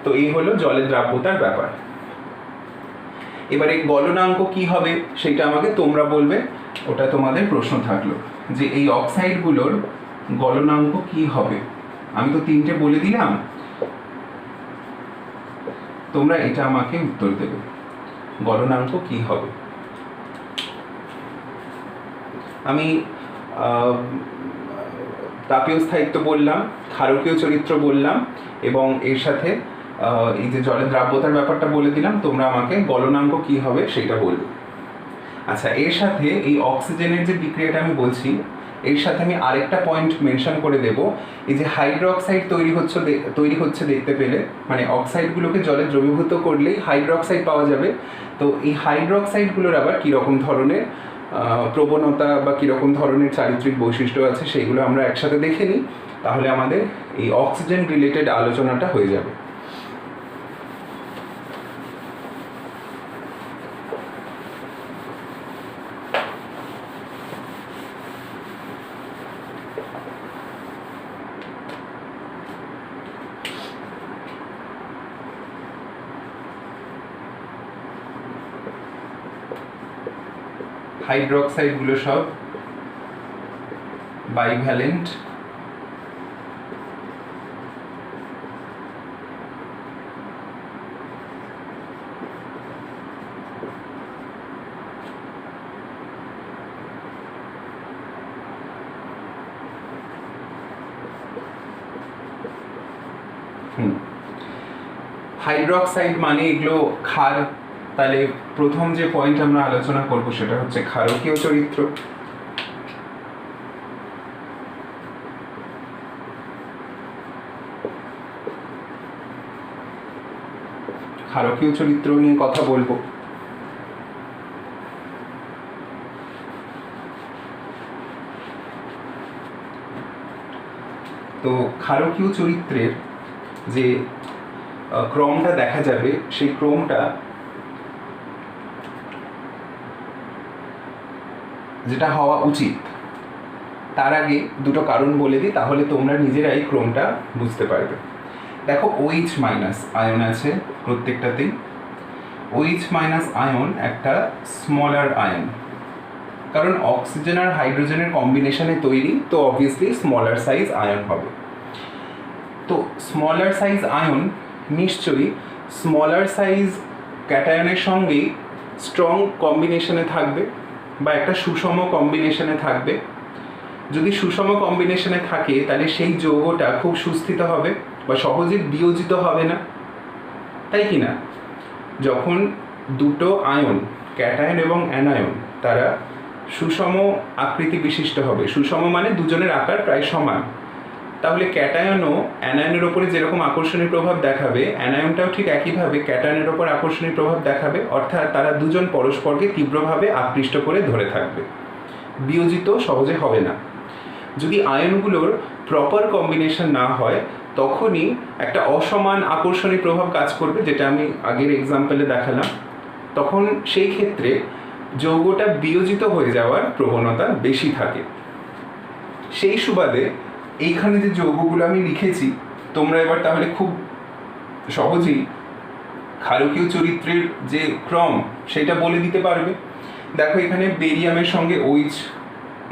তো এই হলো জলের দ্রাব্যতার ব্যাপার। এবারে গলনাঙ্ক কি হবে সেটা আমাকে তোমরা বলবে, ওটা তোমাদের প্রশ্ন থাকলো যে এই অক্সাইডগুলোর গলনাঙ্ক কি হবে। আমি তো 3টে বলে দিলাম, তোমরা এটা আমাকে উত্তর দেবে, গলনাঙ্ক কি হবে। আমি তাপীয় স্থায়িত্ব বললাম, ক্ষারকীয় চরিত্র বললাম, এবং এর সাথে এই যে জলের দ্রাব্যতার ব্যাপারটা বলে দিলাম। তোমরা আমাকে গলনাঙ্ক কী হবে সেটা বলবে। আচ্ছা, এর সাথে এই অক্সিজেনের যে বিক্রিয়াটা আমি বলছি, এর সাথে আমি আরেকটা পয়েন্ট মেনশন করে দেব। এই যে হাইড্রোক্সাইড তৈরি হচ্ছে দেখতে পেলে, মানে অক্সাইডগুলোকে জলে দ্রবীভূত করলেই হাইড্রোক্সাইড পাওয়া যাবে। তো এই হাইড্রোক্সাইডগুলোর আবার কীরকম ধরনের প্রবণতা বা কীরকম ধরনের চারিত্রিক বৈশিষ্ট্য আছে সেইগুলো আমরা একসাথে দেখে নিই, তাহলে আমাদের এই অক্সিজেন রিলেটেড আলোচনাটা হয়ে যাবে। হাইড্রোক্সাইডগুলো সব বাইভ্যালেন্ট, হাইড্রোক্সাইড মানে এগুলো ক্ষার। তাহলে প্রথম যে পয়েন্ট আমরা আলোচনা করব সেটা হচ্ছে ক্ষারকীয় চরিত্র। ক্ষারকীয় চরিত্র নিয়ে কথা বলবো। তো ক্ষারকীয় চরিত্রের যে ক্রমটা দেখা যাবে, সেই ক্রমটা যেটা হওয়া উচিত, তার আগে দুটো কারণ বলে দিই, তাহলে তোমরা নিজেরাই ক্রমটা বুঝতে পারবে। দেখো, OH মাইনাস আয়ন আছে প্রত্যেকটাতেই। OH মাইনাস আয়ন একটা স্মলার আয়ন, কারণ অক্সিজেন আর হাইড্রোজেনের কম্বিনেশনে তৈরি, তো অবভিয়াসলি স্মলার সাইজ আয়ন হবে। তো স্মলার সাইজ আয়ন নিশ্চয়ই স্মলার সাইজ ক্যাটায়নের সঙ্গেই স্ট্রং কম্বিনেশনে থাকবে বা একটা সুষম কম্বিনেশনে থাকবে। যদি সুষম কম্বিনেশনে থাকে তাহলে সেই যৌগটা খুব সুস্থিত হবে বা সহজে বিয়োজিত হবে না, তাই কি না? যখন দুটো আয়ন, ক্যাটায়ন এবং অ্যানায়ন, তারা সুষম আকৃতি বিশিষ্ট হবে, সুষম মানে দুজনের আকার প্রায় সমান, তাহলে ক্যাটায়নও অ্যানায়নের ওপরে যেরকম আকর্ষণীয় প্রভাব দেখাবে, অ্যানায়নটাও ঠিক একইভাবে ক্যাটায়নের ওপর আকর্ষণীয় প্রভাব দেখাবে। অর্থাৎ তারা দুজন পরস্পরকে তীব্রভাবে আকৃষ্ট করে ধরে থাকবে, বিয়োজিত সহজে হবে না। যদি আয়নগুলোর প্রপার কম্বিনেশন না হয়, তখনই একটা অসমান আকর্ষণীয় প্রভাব কাজ করবে, যেটা আমি আগের এক্সাম্পলে দেখালাম। তখন সেই ক্ষেত্রে যৌগটা বিয়োজিত হয়ে যাওয়ার প্রবণতা বেশি থাকে। সেই সুবাদে এইখানে যে যৌগগুলো আমি লিখেছি, তোমরা এবার তাহলে খুব সহজেই ক্ষারকীয় চরিত্রের যে ক্রম সেটা বলে দিতে পারবে। দেখো, এখানে বেরিয়ামের সঙ্গে OH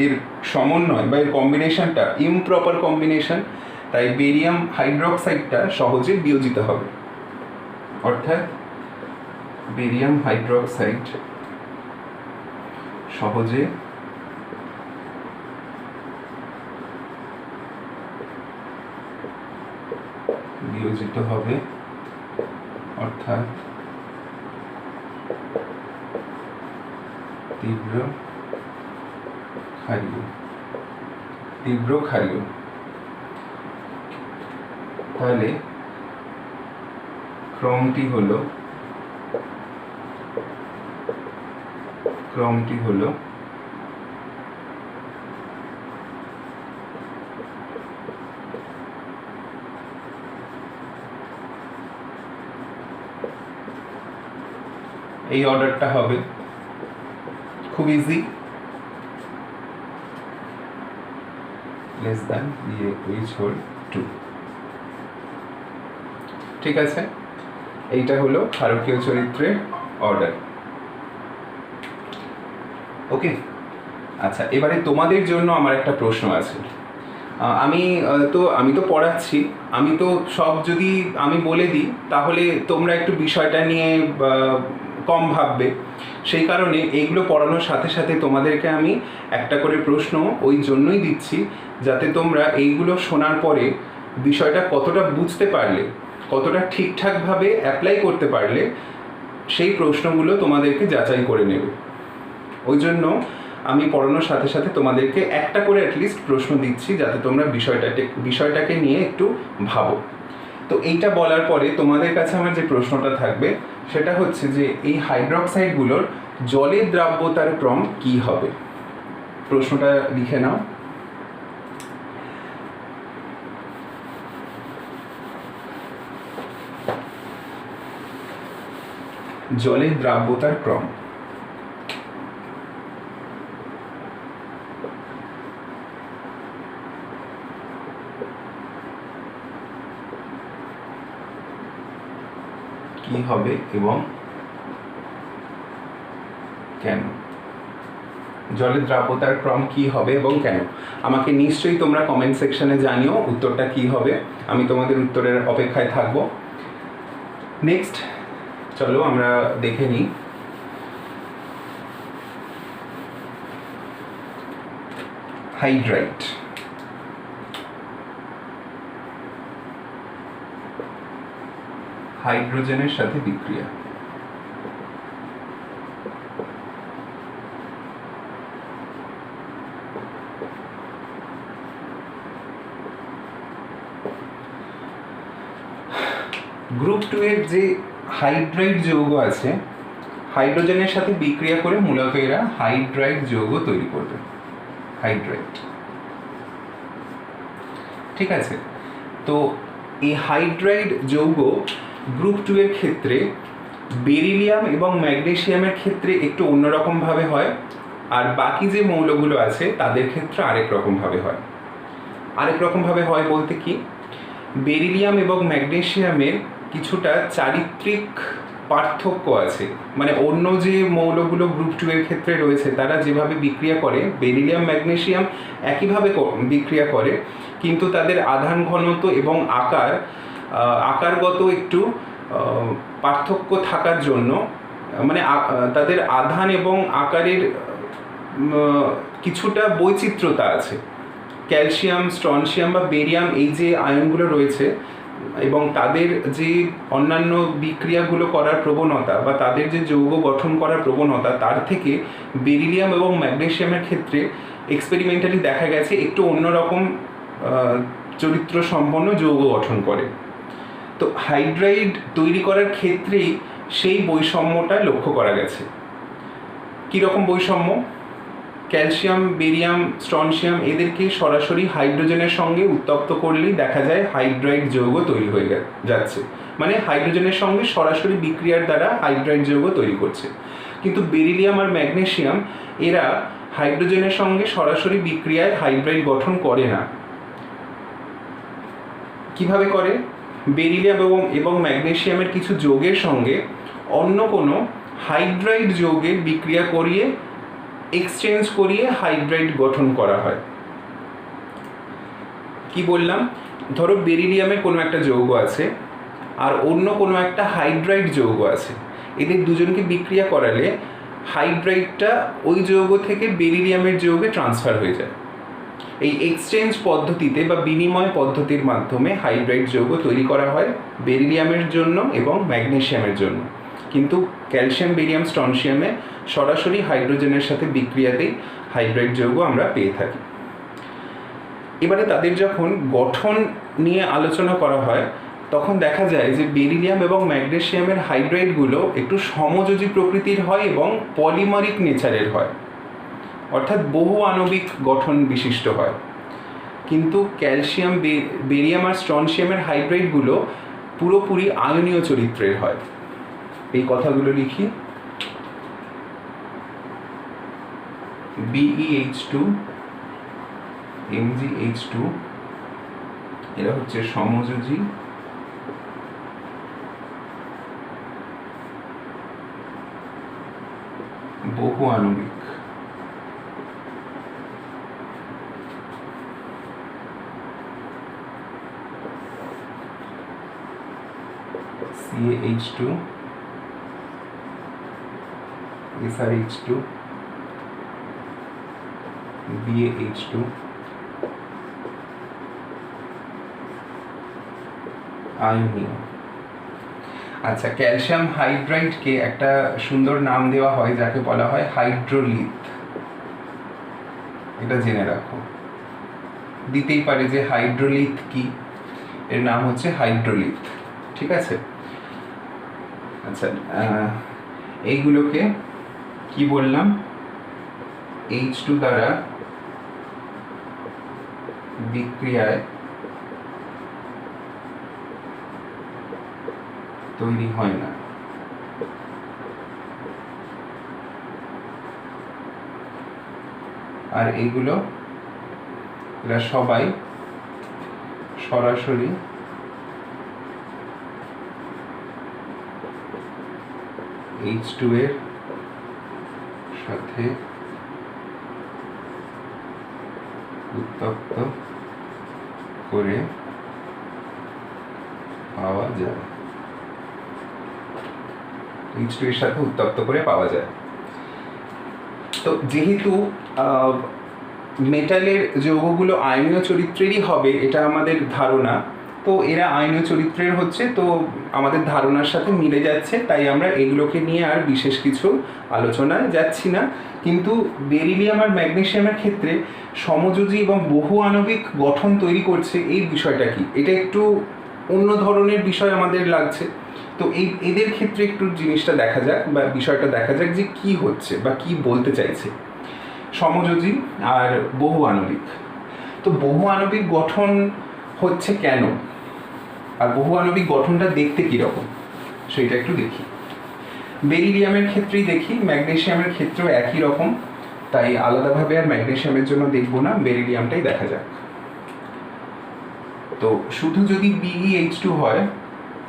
এর সমন্বয় বা এর কম্বিনেশনটা ইমপ্রপার কম্বিনেশন, তাই বেরিয়াম হাইড্রোক্সাইডটা সহজে বিয়োজিত হবে। অর্থাৎ বেরিয়াম হাইড্রোক্সাইড সহজে বিয়োজিত হবে, অর্থাৎ তীব্র ক্ষারীয়। তাহলে ক্রমটি হলো এই অর্ডারটা হবে, খুব easy, less than OH whole 2। ঠিক আছে, এইটা হলো ক্ষারকীয় চরিত্রের অর্ডার। ওকে, আচ্ছা, এবারে তোমাদের জন্য আমার একটা প্রশ্ন আছে। আমি তো পড়াচ্ছি, আমি তো সব যদি আমি বলে দিই তাহলে তোমরা একটু বিষয়টা নিয়ে কম ভাববে। সেই কারণে এইগুলো পড়ানোর সাথে সাথে তোমাদেরকে আমি একটা করে প্রশ্ন ওই জন্যই দিচ্ছি, যাতে তোমরা এইগুলো শোনার পরে বিষয়টা কতটা বুঝতে পারলে, কতটা ঠিকঠাকভাবে অ্যাপ্লাই করতে পারলে, সেই প্রশ্নগুলো তোমাদেরকে যাচাই করে নেবে। ওই জন্য আমি পড়ানোর সাথে সাথে তোমাদেরকে একটা করে অ্যাটলিস্ট প্রশ্ন দিচ্ছি, যাতে তোমরা বিষয়টাকে নিয়ে একটু ভাবো। তো এইটা বলার পরে তোমাদের কাছে আমার যে প্রশ্নটা থাকবে সেটা হচ্ছে যে এই হাইড্রক্সাইডগুলোর জলের দ্রাব্যতার ক্রম কি হবে। প্রশ্নটা লিখে নাও। জলের দ্রাব্যতার ক্রম। কি হবে এবং কেন? জলের দ্রাব্যতার ক্রম কি হবে এবং কেন? আমাকে নিশ্চয়ই তোমরা কমেন্ট সেকশনে জানিও উত্তরটা কি হবে। আমি তোমাদের উত্তরের অপেক্ষায় থাকবো। নেক্সট চলো আমরা দেখে নিই হাইড্রাইট। হাইড্রোজেনের সাথে বিক্রিয়া। গ্রুপ 2 এর যে হাইড্রাইড যৌগ আছে, হাইড্রোজেনের সাথে বিক্রিয়া করে মূলত এরা হাইড্রাইড যৌগ তৈরি করবে। হাইড্রাইট, ঠিক আছে। তো এই হাইড্রাইড যৌগ গ্রুপ 2 এর ক্ষেত্রে বেরিলিয়াম এবং ম্যাগনেসিয়ামের ক্ষেত্রে একটু অন্যরকমভাবে হয়, আর বাকি যে মৌলগুলো আছে তাদের ক্ষেত্রে আরেক রকমভাবে হয়। আরেক রকমভাবে হয় বলতে কি, বেরিলিয়াম এবং ম্যাগনেসিয়ামের কিছুটা চারিত্রিক পার্থক্য আছে। মানে অন্য যে মৌলগুলো গ্রুপ 2 এর ক্ষেত্রে রয়েছে তারা যেভাবে বিক্রিয়া করে, বেরিলিয়াম ম্যাগনেসিয়াম একইভাবে বিক্রিয়া করে, কিন্তু তাদের আধান ঘনত্ব এবং আকারগত একটু পার্থক্য থাকার জন্য, মানে তাদের আধান এবং আকারের কিছুটা বৈচিত্র্যতা আছে। ক্যালসিয়াম, স্ট্রনসিয়াম বা বেরিয়াম এই যে আয়নগুলো রয়েছে এবং তাদের যে অন্যান্য বিক্রিয়াগুলো করার প্রবণতা বা তাদের যে যৌগ গঠন করার প্রবণতা, তার থেকে বেরিলিয়াম এবং ম্যাগনেসিয়ামের ক্ষেত্রে এক্সপেরিমেন্টালি দেখা গেছে একটু অন্যরকম চরিত্র সম্পন্ন যৌগ গঠন করে। তো হাইড্রাইড তৈরি করার ক্ষেত্রেই সেই বৈষম্যটা লক্ষ্য করা গেছে। কীরকম বৈষম্য? ক্যালসিয়াম, বেরিয়াম, স্ট্রনসিয়াম এদেরকে সরাসরি হাইড্রোজেনের সঙ্গে উত্তপ্ত করলেই দেখা যায় হাইড্রাইড যৌগ তৈরি হয়ে যাচ্ছে, মানে হাইড্রোজেনের সঙ্গে সরাসরি বিক্রিয়ার দ্বারা হাইড্রাইড যৌগ তৈরি করছে। কিন্তু বেরিলিয়াম আর ম্যাগনেসিয়াম এরা হাইড্রোজেনের সঙ্গে সরাসরি বিক্রিয়ায় হাইড্রাইড গঠন করে না। কিভাবে করে? বেরিলিয়াম এবং ম্যাগনেসিয়ামের কিছু যৌগের সঙ্গে অন্য কোনো হাইড্রাইড যৌগের বিক্রিয়া করিয়ে এক্সচেঞ্জ করিয়ে হাইড্রাইড গঠন করা হয়। কি বললাম? ধরো বেরিলিয়ামের কোনো একটা যৌগ আছে আর অন্য কোনো একটা হাইড্রাইড যৌগ আছে, এদের দুজনকে বিক্রিয়া করালে হাইড্রাইডটা ওই যৌগ থেকে বেরিলিয়ামের যৌগে ট্রান্সফার হয়ে যায়। এই এক্সচেঞ্জ পদ্ধতিতে বা বিনিময় পদ্ধতির মাধ্যমে হাইড্রাইড যৌগ তৈরি করা হয় বেরিলিয়ামের জন্য এবং ম্যাগনেসিয়ামের জন্য। কিন্তু ক্যালসিয়াম, বেরিয়াম, স্ট্রনসিয়ামে সরাসরি হাইড্রোজেনের সাথে বিক্রিয়াতেই হাইড্রাইড যৌগ আমরা পেয়ে থাকি। এবারে তাদের যখন গঠন নিয়ে আলোচনা করা হয় তখন দেখা যায় যে বেরিলিয়াম এবং ম্যাগনেসিয়ামের হাইড্রাইডগুলো একটু সমযোজী প্রকৃতির হয় এবং পলিমারিক নেচারের হয়, অর্থাৎ বহু আণবিক গঠন বিশিষ্ট হয়। কিন্তু ক্যালসিয়াম, বেরিয়াম আর স্ট্রনসিয়ামের হাইড্রাইডগুলো পুরোপুরি আয়নীয় চরিত্রের হয়। এই কথাগুলো লিখি। BeH2, MgH2 এরা হচ্ছে সমযোজী বহু আণবিক। CaH2, দিস আর H2 দিয়ে H2 আয়নীয়। আচ্ছা, ক্যালসিয়াম হাইড্রাইডকে একটা সুন্দর নাম দেওয়া হয় যাকে বলা হয় হাইড্রোলিথ। এটা জেনে রাখো, দিতেই পারে যে হাইড্রোলিথ কি, এর নাম হচ্ছে হাইড্রোলিথ। ঠিক আছে। আচ্ছা, এইগুলোকে কি বললাম, H2 দ্বারা বিক্রিয়ায় তৈরি হয় না। আর এইগুলো এরা সবাই সরাসরি H2 এর সাথে উত্তপ্ত করে পাওয়া যায়। H2 এর সাথে উত্তপ্ত করে পাওয়া যায়। তো যেহেতু মেটালের যৌগগুলো আয়নীয় চরিত্রেরই হবে এটা আমাদের ধারণা, তো এরা আয়নীয় চরিত্রের হচ্ছে, তো আমাদের ধারণার সাথে মিলে যাচ্ছে, তাই আমরা এগুলোকে নিয়ে আর বিশেষ কিছু আলোচনায় যাচ্ছি না। কিন্তু বেরিলিয়াম আর ম্যাগনেসিয়ামের ক্ষেত্রে সমযোজী এবং বহু আণবিক গঠন তৈরি করছে, এই বিষয়টা কি, এটা একটু অন্য ধরনের বিষয় আমাদের লাগছে। তো এদের ক্ষেত্রে একটু জিনিসটা দেখা যাক বা বিষয়টা দেখা যাক যে কি হচ্ছে বা কি বলতে চাইছে সমযোজী আর বহু আণবিক। তো বহু আণবিক গঠন হচ্ছে কেন, আর বহু আণবিক গঠনটা দেখতে কীরকম সেইটা একটু দেখি। বেরিলিয়ামের ক্ষেত্রেই দেখি, ম্যাগনেসিয়ামের ক্ষেত্রেও একই রকম, তাই আলাদাভাবে আর ম্যাগনেসিয়ামের জন্য দেখবো না, বেরিলিয়ামটাই দেখা যাক। তো শুধু যদি BeH2 হয়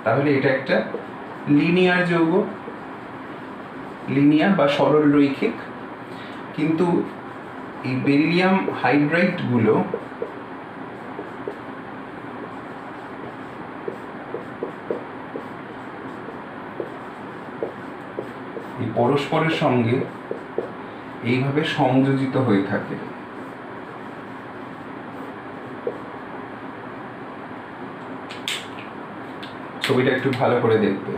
তাহলে এটা একটা লিনিয়ার যৌগ, লিনিয়ার বা সরল রৈখিক। কিন্তু এই বেরিলিয়াম হাইড্রাইডগুলো এই পরস্পরের সঙ্গে এইভাবে সংযোজিত হয়ে থাকে। ছবিটা একটু ভালো করে দেখবে।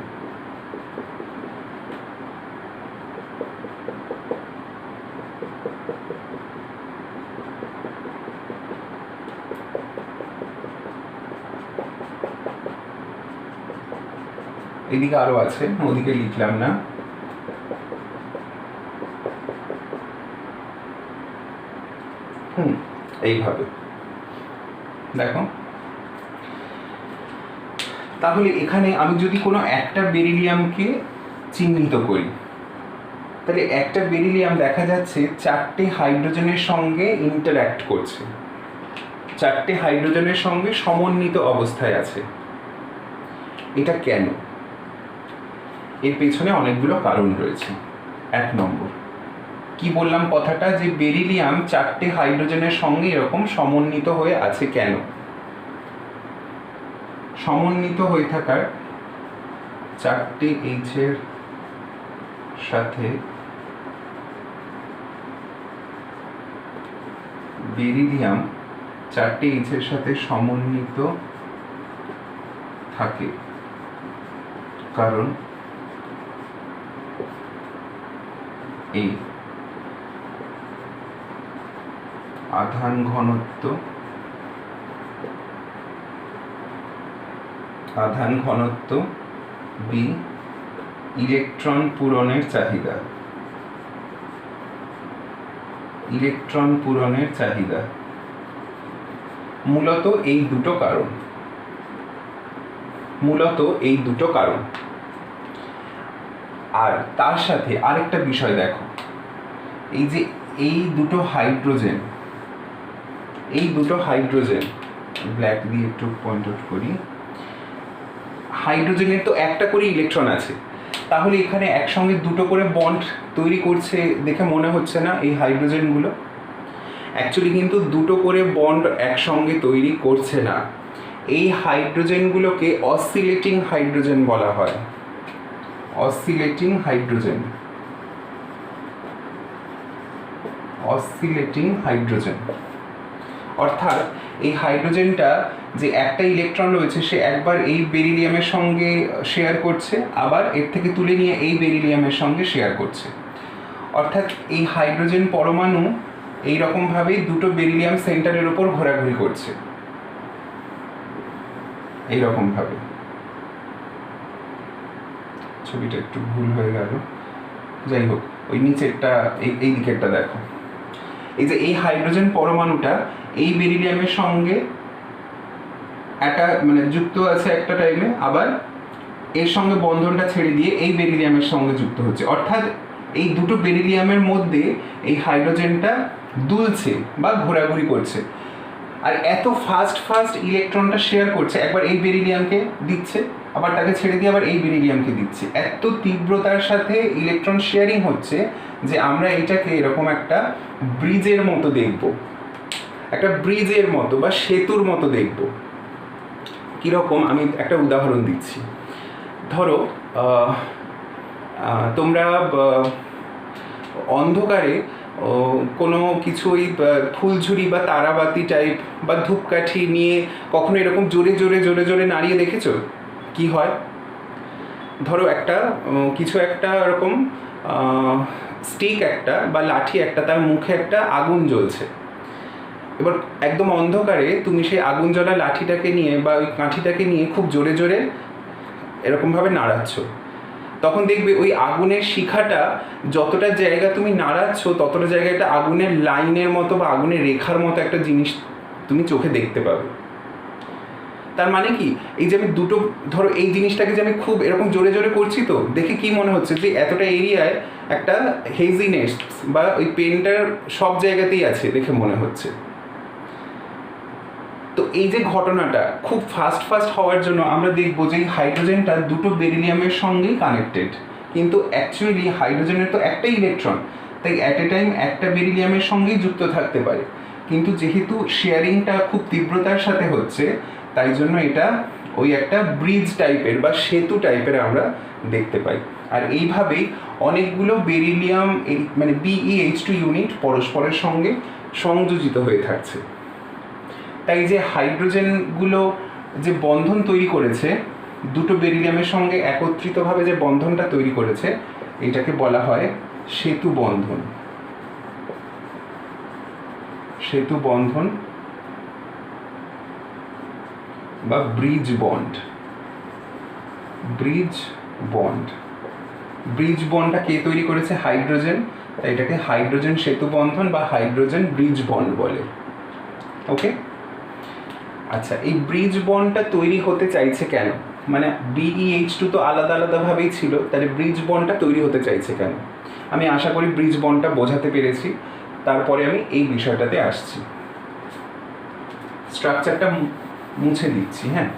এদিকে আরো আছে, ওদিকে লিখলাম না। এইভাবে দেখো। তাহলে এখানে আমি যদি কোনো একটা বেরিলিয়ামকে চিহ্নিত করি, তাহলে একটা বেরিলিয়াম দেখা যাচ্ছে 4টে হাইড্রোজেনের সঙ্গে ইন্টারঅ্যাক্ট করছে, 4টে হাইড্রোজেনের সঙ্গে সমন্বিত অবস্থায় আছে। এটা কেন? এর পেছনে অনেকগুলো কারণ রয়েছে। 1 নম্বর, কি বললাম কথাটা, যে বেরিলিয়াম 4টে হাইড্রোজেনের সঙ্গে এরকম সমন্বিত হয়ে আছে কেন? সমন্বিত হয়ে থাকার 4টে H এর সাথে বেরিলিয়াম 4টে H এর সাথে সমন্বিত থাকে কারণ এই আধান ঘনত্ব B, ইলেকট্রন পূরণের চাহিদা। মূলত এই দুটো কারণ। আর তার সাথে আরেকটা বিষয় দেখো, এই যে এই দুটো হাইড্রোজেন ব্ল্যাক দিয়ে একটু পয়েন্ট আউট করি, হাইড্রোজেনের তো একটা করে ইলেকট্রন আছে, তাহলে এখানে একসঙ্গে দুটো করে বন্ড তৈরি করছে দেখে মনে হচ্ছে না এই হাইড্রোজেনগুলো? অ্যাকচুয়ালি কিন্তু দুটো করে বন্ড একসঙ্গে তৈরি করছে না। এই হাইড্রোজেনগুলোকে অসিলেটিং হাইড্রোজেন বলা হয়। Oscillating hydrogen. Oscillating hydrogen. অর্থাৎ এই হাইড্রোজেনটা যে একটা ইলেকট্রন রয়েছে সে একবার এই বেরিলিয়ামের সঙ্গে শেয়ার করছে, আবার এর থেকে তুলে নিয়ে এই বেরিলিয়ামের সঙ্গে শেয়ার করছে। অর্থাৎ এই হাইড্রোজেন পরমাণু এইরকমভাবে দুটো বেরিলিয়াম সেন্টারের উপর ঘোরাঘুরি করছে, এইরকমভাবে। ছবিটা একটু ভুল হয়ে গেল, যাই হোক, ওই নিচেরটা এই দিকেরটা দেখো। এই যে এই হাইড্রোজেন পরমাণুটা এই বেরিলিয়ামের সঙ্গে একটা মানে যুক্ত আছে একটা টাইমে, আবার এর সঙ্গে বন্ধনটা ছেড়ে দিয়ে এই বেরিলিয়ামের সঙ্গে যুক্ত হচ্ছে। অর্থাৎ এই দুটো বেরিলিয়ামের মধ্যে এই হাইড্রোজেনটা দুলছে বা ঘোরাঘুরি করছে। আর এত ফাস্ট ইলেকট্রনটা শেয়ার করছে, একবার এই বেরিলিয়ামকে দিচ্ছে, আবার তাকে ছেড়ে দিয়ে আবার এই বেরিলিয়ামকে দিচ্ছে। এত তীব্রতার সাথে ইলেকট্রন শেয়ারিং হচ্ছে যে আমরা এটাকে এরকম একটা ব্রিজের মতো দেখব, একটা ব্রিজের মতো বা সেতুর মতো দেখব। কীরকম, আমি একটা উদাহরণ দিচ্ছি। ধরো তোমরা অন্ধকারে কোনো কিছু ওই ফুলঝুরি বা তারাবাতি টাইপ বা ধূপকাঠি নিয়ে কখনো এরকম জোরে জোরে জোরে জোরে নাড়িয়ে দেখেছো? কি হয়? ধরো একটা কিছু একটা এরকম স্টিক একটা বা লাঠি একটা, তার মুখে একটা আগুন জ্বলছে। এবার একদম অন্ধকারে তুমি সেই আগুন জ্বলা লাঠিটাকে নিয়ে বা ওই কাঠিটাকে নিয়ে খুব জোরে জোরে এরকমভাবে নাড়াচ্ছ। তখন দেখবে ওই আগুনের শিখাটা যতটা জায়গা তুমি নাড়াচ্ছ ততটা জায়গায় একটা আগুনের লাইনের মতো বা আগুনের রেখার মতো একটা জিনিস তুমি চোখে দেখতে পাবে। তার মানে কি, এই যে আমি দুটো, ধরো এই জিনিসটাকে যে আমি খুব এরকম জোরে জোরে করছি, তো দেখে কি মনে হচ্ছে যে এতটা এরিয়ায় একটা হেজিনেস বা ওই পেনটার সব জায়গাতেই আছে দেখে মনে হচ্ছে। তো এই যে ঘটনাটা খুব ফাস্ট হওয়ার জন্য আমরা দেখবো যে হাইড্রোজেনটা দুটো বেরিলিয়ামের সঙ্গেই কানেক্টেড, কিন্তু অ্যাকচুয়ালি হাইড্রোজেনের তো একটাই ইলেকট্রন, তাই অ্যাট এ টাইম একটা বেরিলিয়ামের সঙ্গেই যুক্ত থাকতে পারে। কিন্তু যেহেতু শেয়ারিংটা খুব তীব্রতার সাথে হচ্ছে, তাই জন্য এটা ওই একটা ব্রিজ টাইপের বা সেতু টাইপের আমরা দেখতে পাই। আর এইভাবেই অনেকগুলো বেরিলিয়াম মানে BeH2 ইউনিট পরস্পরের সঙ্গে সংযোজিত হয়ে থাকছে। তাই যে হাইড্রোজেনগুলো যে বন্ধন তৈরি করেছে, দুটো বেরিলিয়ামের সঙ্গে একত্রিতভাবে যে বন্ধনটা তৈরি করেছে, এটাকে বলা হয় সেতু বন্ধন। সেতু বন্ধন বা bridge bond. Bridge bond, bridge বন্ডটা কে তৈরি করেছে? হাইড্রোজেন। তাই এটাকে হাইড্রোজেন সেতু বন্ধন বা হাইড্রোজেন ব্রিজ বন্ড বলে। ওকে, আচ্ছা, এই ব্রিজ বন্ডটা তৈরি হতে চাইছে কেন? মানে BeH2 তো আলাদা আলাদাভাবেই ছিল, তাহলে ব্রিজ বন্ডটা তৈরি হতে চাইছে কেন? আমি আশা করি ব্রিজ বন্ডটা বোঝাতে পেরেছি। তারপরে আমি এই বিষয়টাতে আসছি। স্ট্রাকচারটা মুছে দিচ্ছি, হ্যাঁ,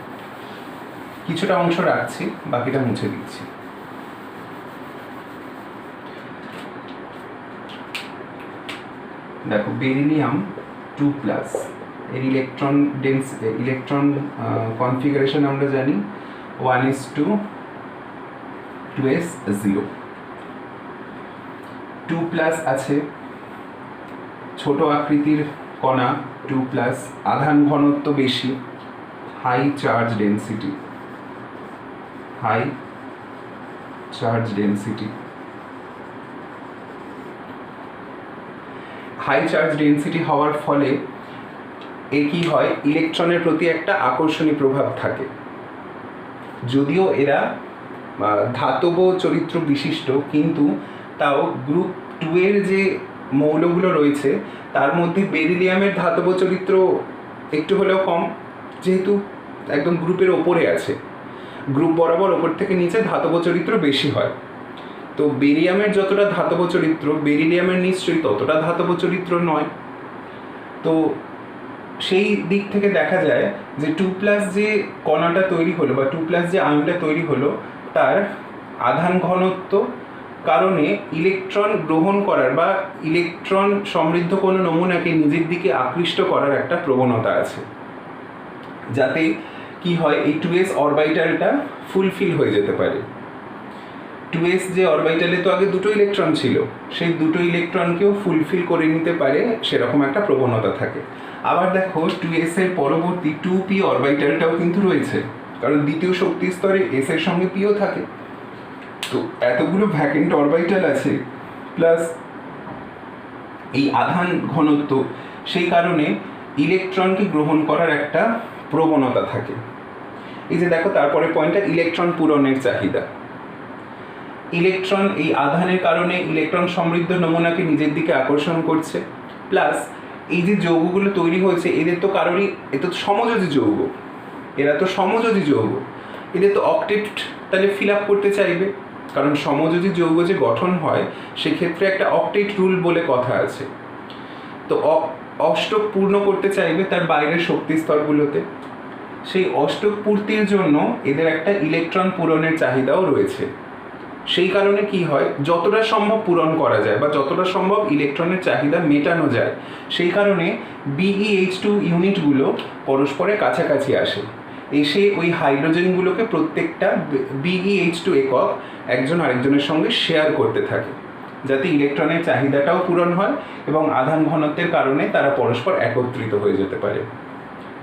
কিছুটা অংশ রাখছি, বাকিটা মুছে দিচ্ছি। দেখো, বেরিলিয়াম 2+, এর ইলেকট্রন কনফিগারেশন আমরা জানি 1:2s0। 2+ আছে, ছোট আকৃতির কণা 2+, আধান ঘনত্ব বেশি, high charge density, high charge density. High charge density হওয়ার ফলে এর কি হয়, ইলেকট্রনের প্রতি একটা আকর্ষণী প্রভাব থাকে। যদিও এরা ধাতব চরিত্র বিশিষ্ট, কিন্তু তাও গ্রুপ 2 এর যে মৌলগুলো রয়েছে তার মধ্যে বেরিলিয়ামের ধাতব চরিত্র একটু হলেও কম, যেহেতু একদম গ্রুপের ওপরে আছে। গ্রুপ বরাবর ওপর থেকে নিচে ধাতব চরিত্র বেশি হয়। তো বেরিয়ামের যতটা ধাতব চরিত্র, বেরিলিয়ামের নিশ্চয়ই ততটা ধাতব চরিত্র নয়। তো সেই দিক থেকে দেখা যায় যে 2+ যে কণাটা তৈরি হলো বা 2+ যে আয়নটা তৈরি হলো, তার আধান ঘনত্ব কারণে ইলেকট্রন গ্রহণ করার বা ইলেকট্রন সমৃদ্ধ কোনো নমুনাকে নিজের দিকে আকৃষ্ট করার একটা প্রবণতা আছে, যাতে কি হয়, এই 2s অরবিটালটা ফুলফিল হয়ে যেতে পারে। 2s যে অরবিটালে তো আগে দুটো ইলেকট্রন ছিল, সেই দুটো ইলেকট্রনকেও ফুলফিল করে নিতে পারে সেরকম একটা প্রবণতা থাকে। আবার দেখো 2s এর পরবর্তী 2p অরবিটালটাও কিন্তু রয়েছে, কারণ দ্বিতীয় শক্তি স্তরে s এর সঙ্গে pও থাকে। তো এতগুলো ভ্যাকেন্ট অরবিটাল আছে, প্লাস এই আধান ঘনত্ব, সেই কারণে ইলেকট্রনকে গ্রহণ করার একটা প্রবণতা থাকে। এই যে দেখো তারপরে পয়েন্টটা, ইলেকট্রন পূরণের চাহিদা। ইলেকট্রন এই আধানের কারণে ইলেকট্রন সমৃদ্ধ নমুনাকে নিজের দিকে আকর্ষণ করছে, প্লাস এই যে যৌগগুলো তৈরি হয়েছে এদের তো কারোরই, এ তো সমযোজী যৌগ, এরা তো সমযোজী যৌগ, এদের তো অক্টেট তাহলে ফিল আপ করতে চাইবে, কারণ সমযোজী যৌগ যে গঠন হয় সেক্ষেত্রে একটা অক্টেট রুল বলে কথা আছে। তো অষ্টক পূর্ণ করতে চাইবে তার বাইরের শক্তি স্তরগুলোতে, সেই অষ্টক পূর্তির জন্য এদের একটা ইলেকট্রন পূরণের চাহিদাও রয়েছে। সেই কারণে কি হয়, যতটা সম্ভব পূরণ করা যায় বা যতটা সম্ভব ইলেকট্রনের চাহিদা মেটানো যায়, সেই কারণে BeH2 ইউনিটগুলো পরস্পরের কাছাকাছি আসে, এসে ওই হাইড্রোজেনগুলোকে প্রত্যেকটা BeH2 একক একজন আরেকজনের সঙ্গে শেয়ার করতে থাকে, যাতে ইলেকট্রনের চাহিদাটাও পূরণ হয় এবং আধান ঘনত্বের কারণে তারা পরস্পর একত্রিত হয়ে যেতে পারে।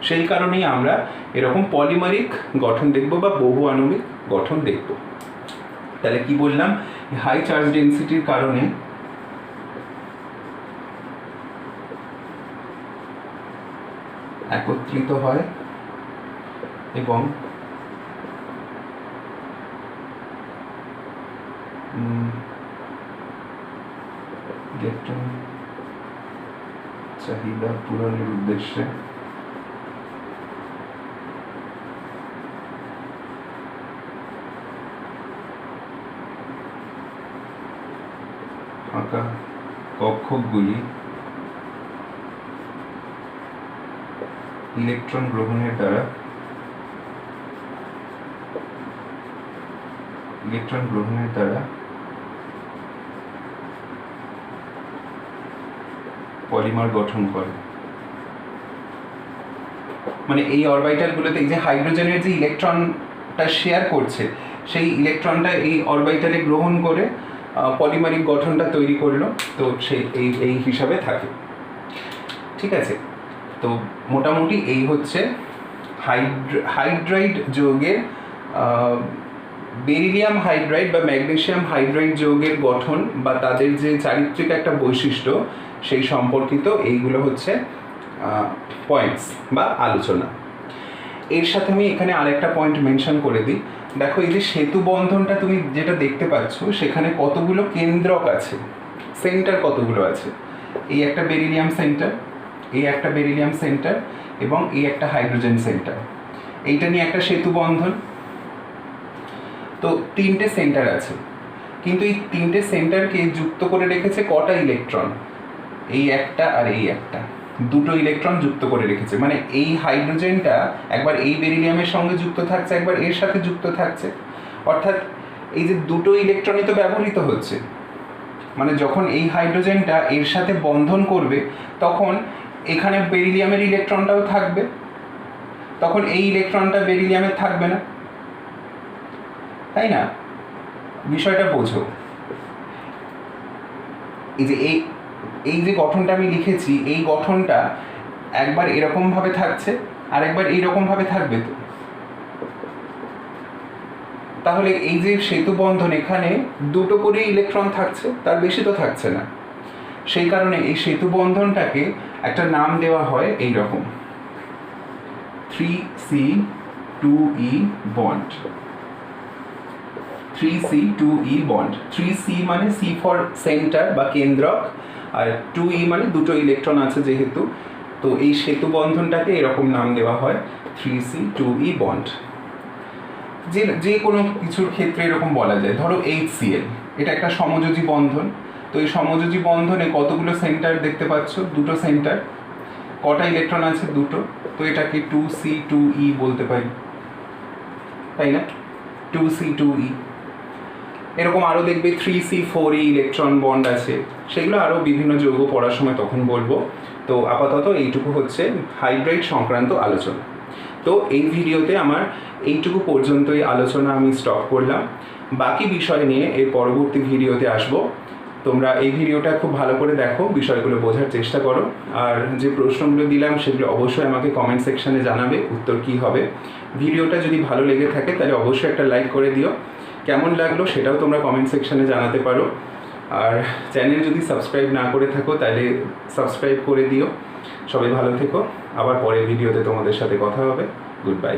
সেই কারণেই আমরা এরকম পলিমারিক গঠন দেখব বা বহু আণবিক গঠন দেখব। তাহলে কি বললাম, হাই চার্জ ডেনসিটির কারণে একত্রিত হয় এবং ইলেকট্রন চাহিদা পূরণের উদ্দেশ্যে ফাঁকা কক্ষকগুলি ইলেকট্রন গ্রহণের দ্বারা পলিমার গঠন করে। মানে এই অরবিটালগুলোতে এই যে হাইড্রোজেনের যে ইলেকট্রনটা শেয়ার করছে, সেই ইলেকট্রনটা এই অরবিটালে গ্রহণ করে পলিমারিক গঠনটা তৈরি করলো, তো সেই এই হিসাবে থাকে। ঠিক আছে, তো মোটামুটি এই হচ্ছে হাইড্রাইড যৌগের, বেরিলিয়াম হাইড্রাইড বা ম্যাগনেসিয়াম হাইড্রাইড যৌগের গঠন বা তাদের যে চারিত্রিক একটা বৈশিষ্ট্য সেই সম্পর্কিত এইগুলো হচ্ছে পয়েন্টস বা আলোচনা। এর সাথে আমি এখানে আরেকটা পয়েন্ট মেনশন করে দিই। দেখো এই যে সেতু বন্ধনটা তুমি যেটা দেখতে পাচ্ছ, সেখানে কতগুলো কেন্দ্রক আছে, সেন্টার কতগুলো আছে। এই একটা বেরিলিয়াম সেন্টার, এই একটা বেরিলিয়াম সেন্টার এবং এই একটা হাইড্রোজেন সেন্টার, এইটা নিয়ে একটা সেতু বন্ধন। তো তিনটে সেন্টার আছে, কিন্তু এই তিনটে সেন্টারকে যুক্ত করে রেখেছে কটা ইলেকট্রন, এই একটা আর এই একটা, দুটো ইলেকট্রন যুক্ত করে রেখেছে। মানে এই হাইড্রোজেনটা একবার এই বেরিলিয়ামের সঙ্গে যুক্ত থাকছে, একবার এর সাথে যুক্ত থাকছে, অর্থাৎ এই যে দুটো ইলেকট্রনই তো ব্যবহৃত হচ্ছে। মানে যখন এই হাইড্রোজেনটা এর সাথে বন্ধন করবে তখন এখানে বেরিলিয়ামের ইলেকট্রনটাও থাকবে, তখন এই ইলেকট্রনটা বেরিলিয়ামের থাকবে না, তাই না? বিষয়টা বোঝো। এই যে এই যে গঠনটা আমি লিখেছি, এই গঠনটা একবার এরকমভাবে থাকছে আর একবার এইরকমভাবে থাকবে। তো তাহলে এই যে সেতু বন্ধন, এখানে দুটো করে ইলেকট্রন থাকছে, তার বেশি তো থাকছে না। সেই কারণে এই সেতু বন্ধনটাকে একটা নাম দেওয়া হয় এই রকম, 3C2E bond. 3C2E bond. 3C মানে C ফর সেন্টার বা কেন্দ্রক, আর 2E মানে দুটো ইলেকট্রন আছে যেহেতু, তো এই সেতু বন্ধনটাকে এরকম নাম দেওয়া হয় 3C2E বন্ড। যে কোনো কিছুর ক্ষেত্রে এরকম বলা যায়। ধরো HCl, এটা একটা সমযোজী বন্ধন। তো এই সমযোজী বন্ধনে কতগুলো সেন্টার দেখতে পাচ্ছ? দুটো সেন্টার। কটা ইলেকট্রন আছে? দুটো। তো এটাকে 2C2E বলতে পারি, তাই না? 2C2E। এরকম আরও দেখবে 3C4E ইলেকট্রন বন্ড আছে, সেগুলো আরও বিভিন্ন যৌগ পড়ার সময় তখন বলবো। তো আপাতত এইটুকু হচ্ছে হাইড্রাইড সংক্রান্ত আলোচনা। তো এই ভিডিওতে আমার এইটুকু পর্যন্তই আলোচনা আমি স্টপ করলাম। বাকি বিষয় নিয়ে এর পরবর্তী ভিডিওতে আসব। তোমরা এই ভিডিওটা খুব ভালো করে দেখো, বিষয়গুলো বোঝার চেষ্টা করো, আর যে প্রশ্নগুলো দিলাম সেগুলো অবশ্যই আমাকে কমেন্ট সেকশানে জানাবে উত্তর কী হবে। ভিডিওটা যদি ভালো লেগে থাকে তাহলে অবশ্যই একটা লাইক করে দিও। কেমন লাগলো সেটাও তোমরা কমেন্ট সেকশানে জানাতে পারো। আর চ্যানেল যদি সাবস্ক্রাইব না করে থাকো তাহলে সাবস্ক্রাইব করে দিও। সবাই ভালো থেকো, আবার পরের ভিডিওতে তোমাদের সাথে কথা হবে। Good bye.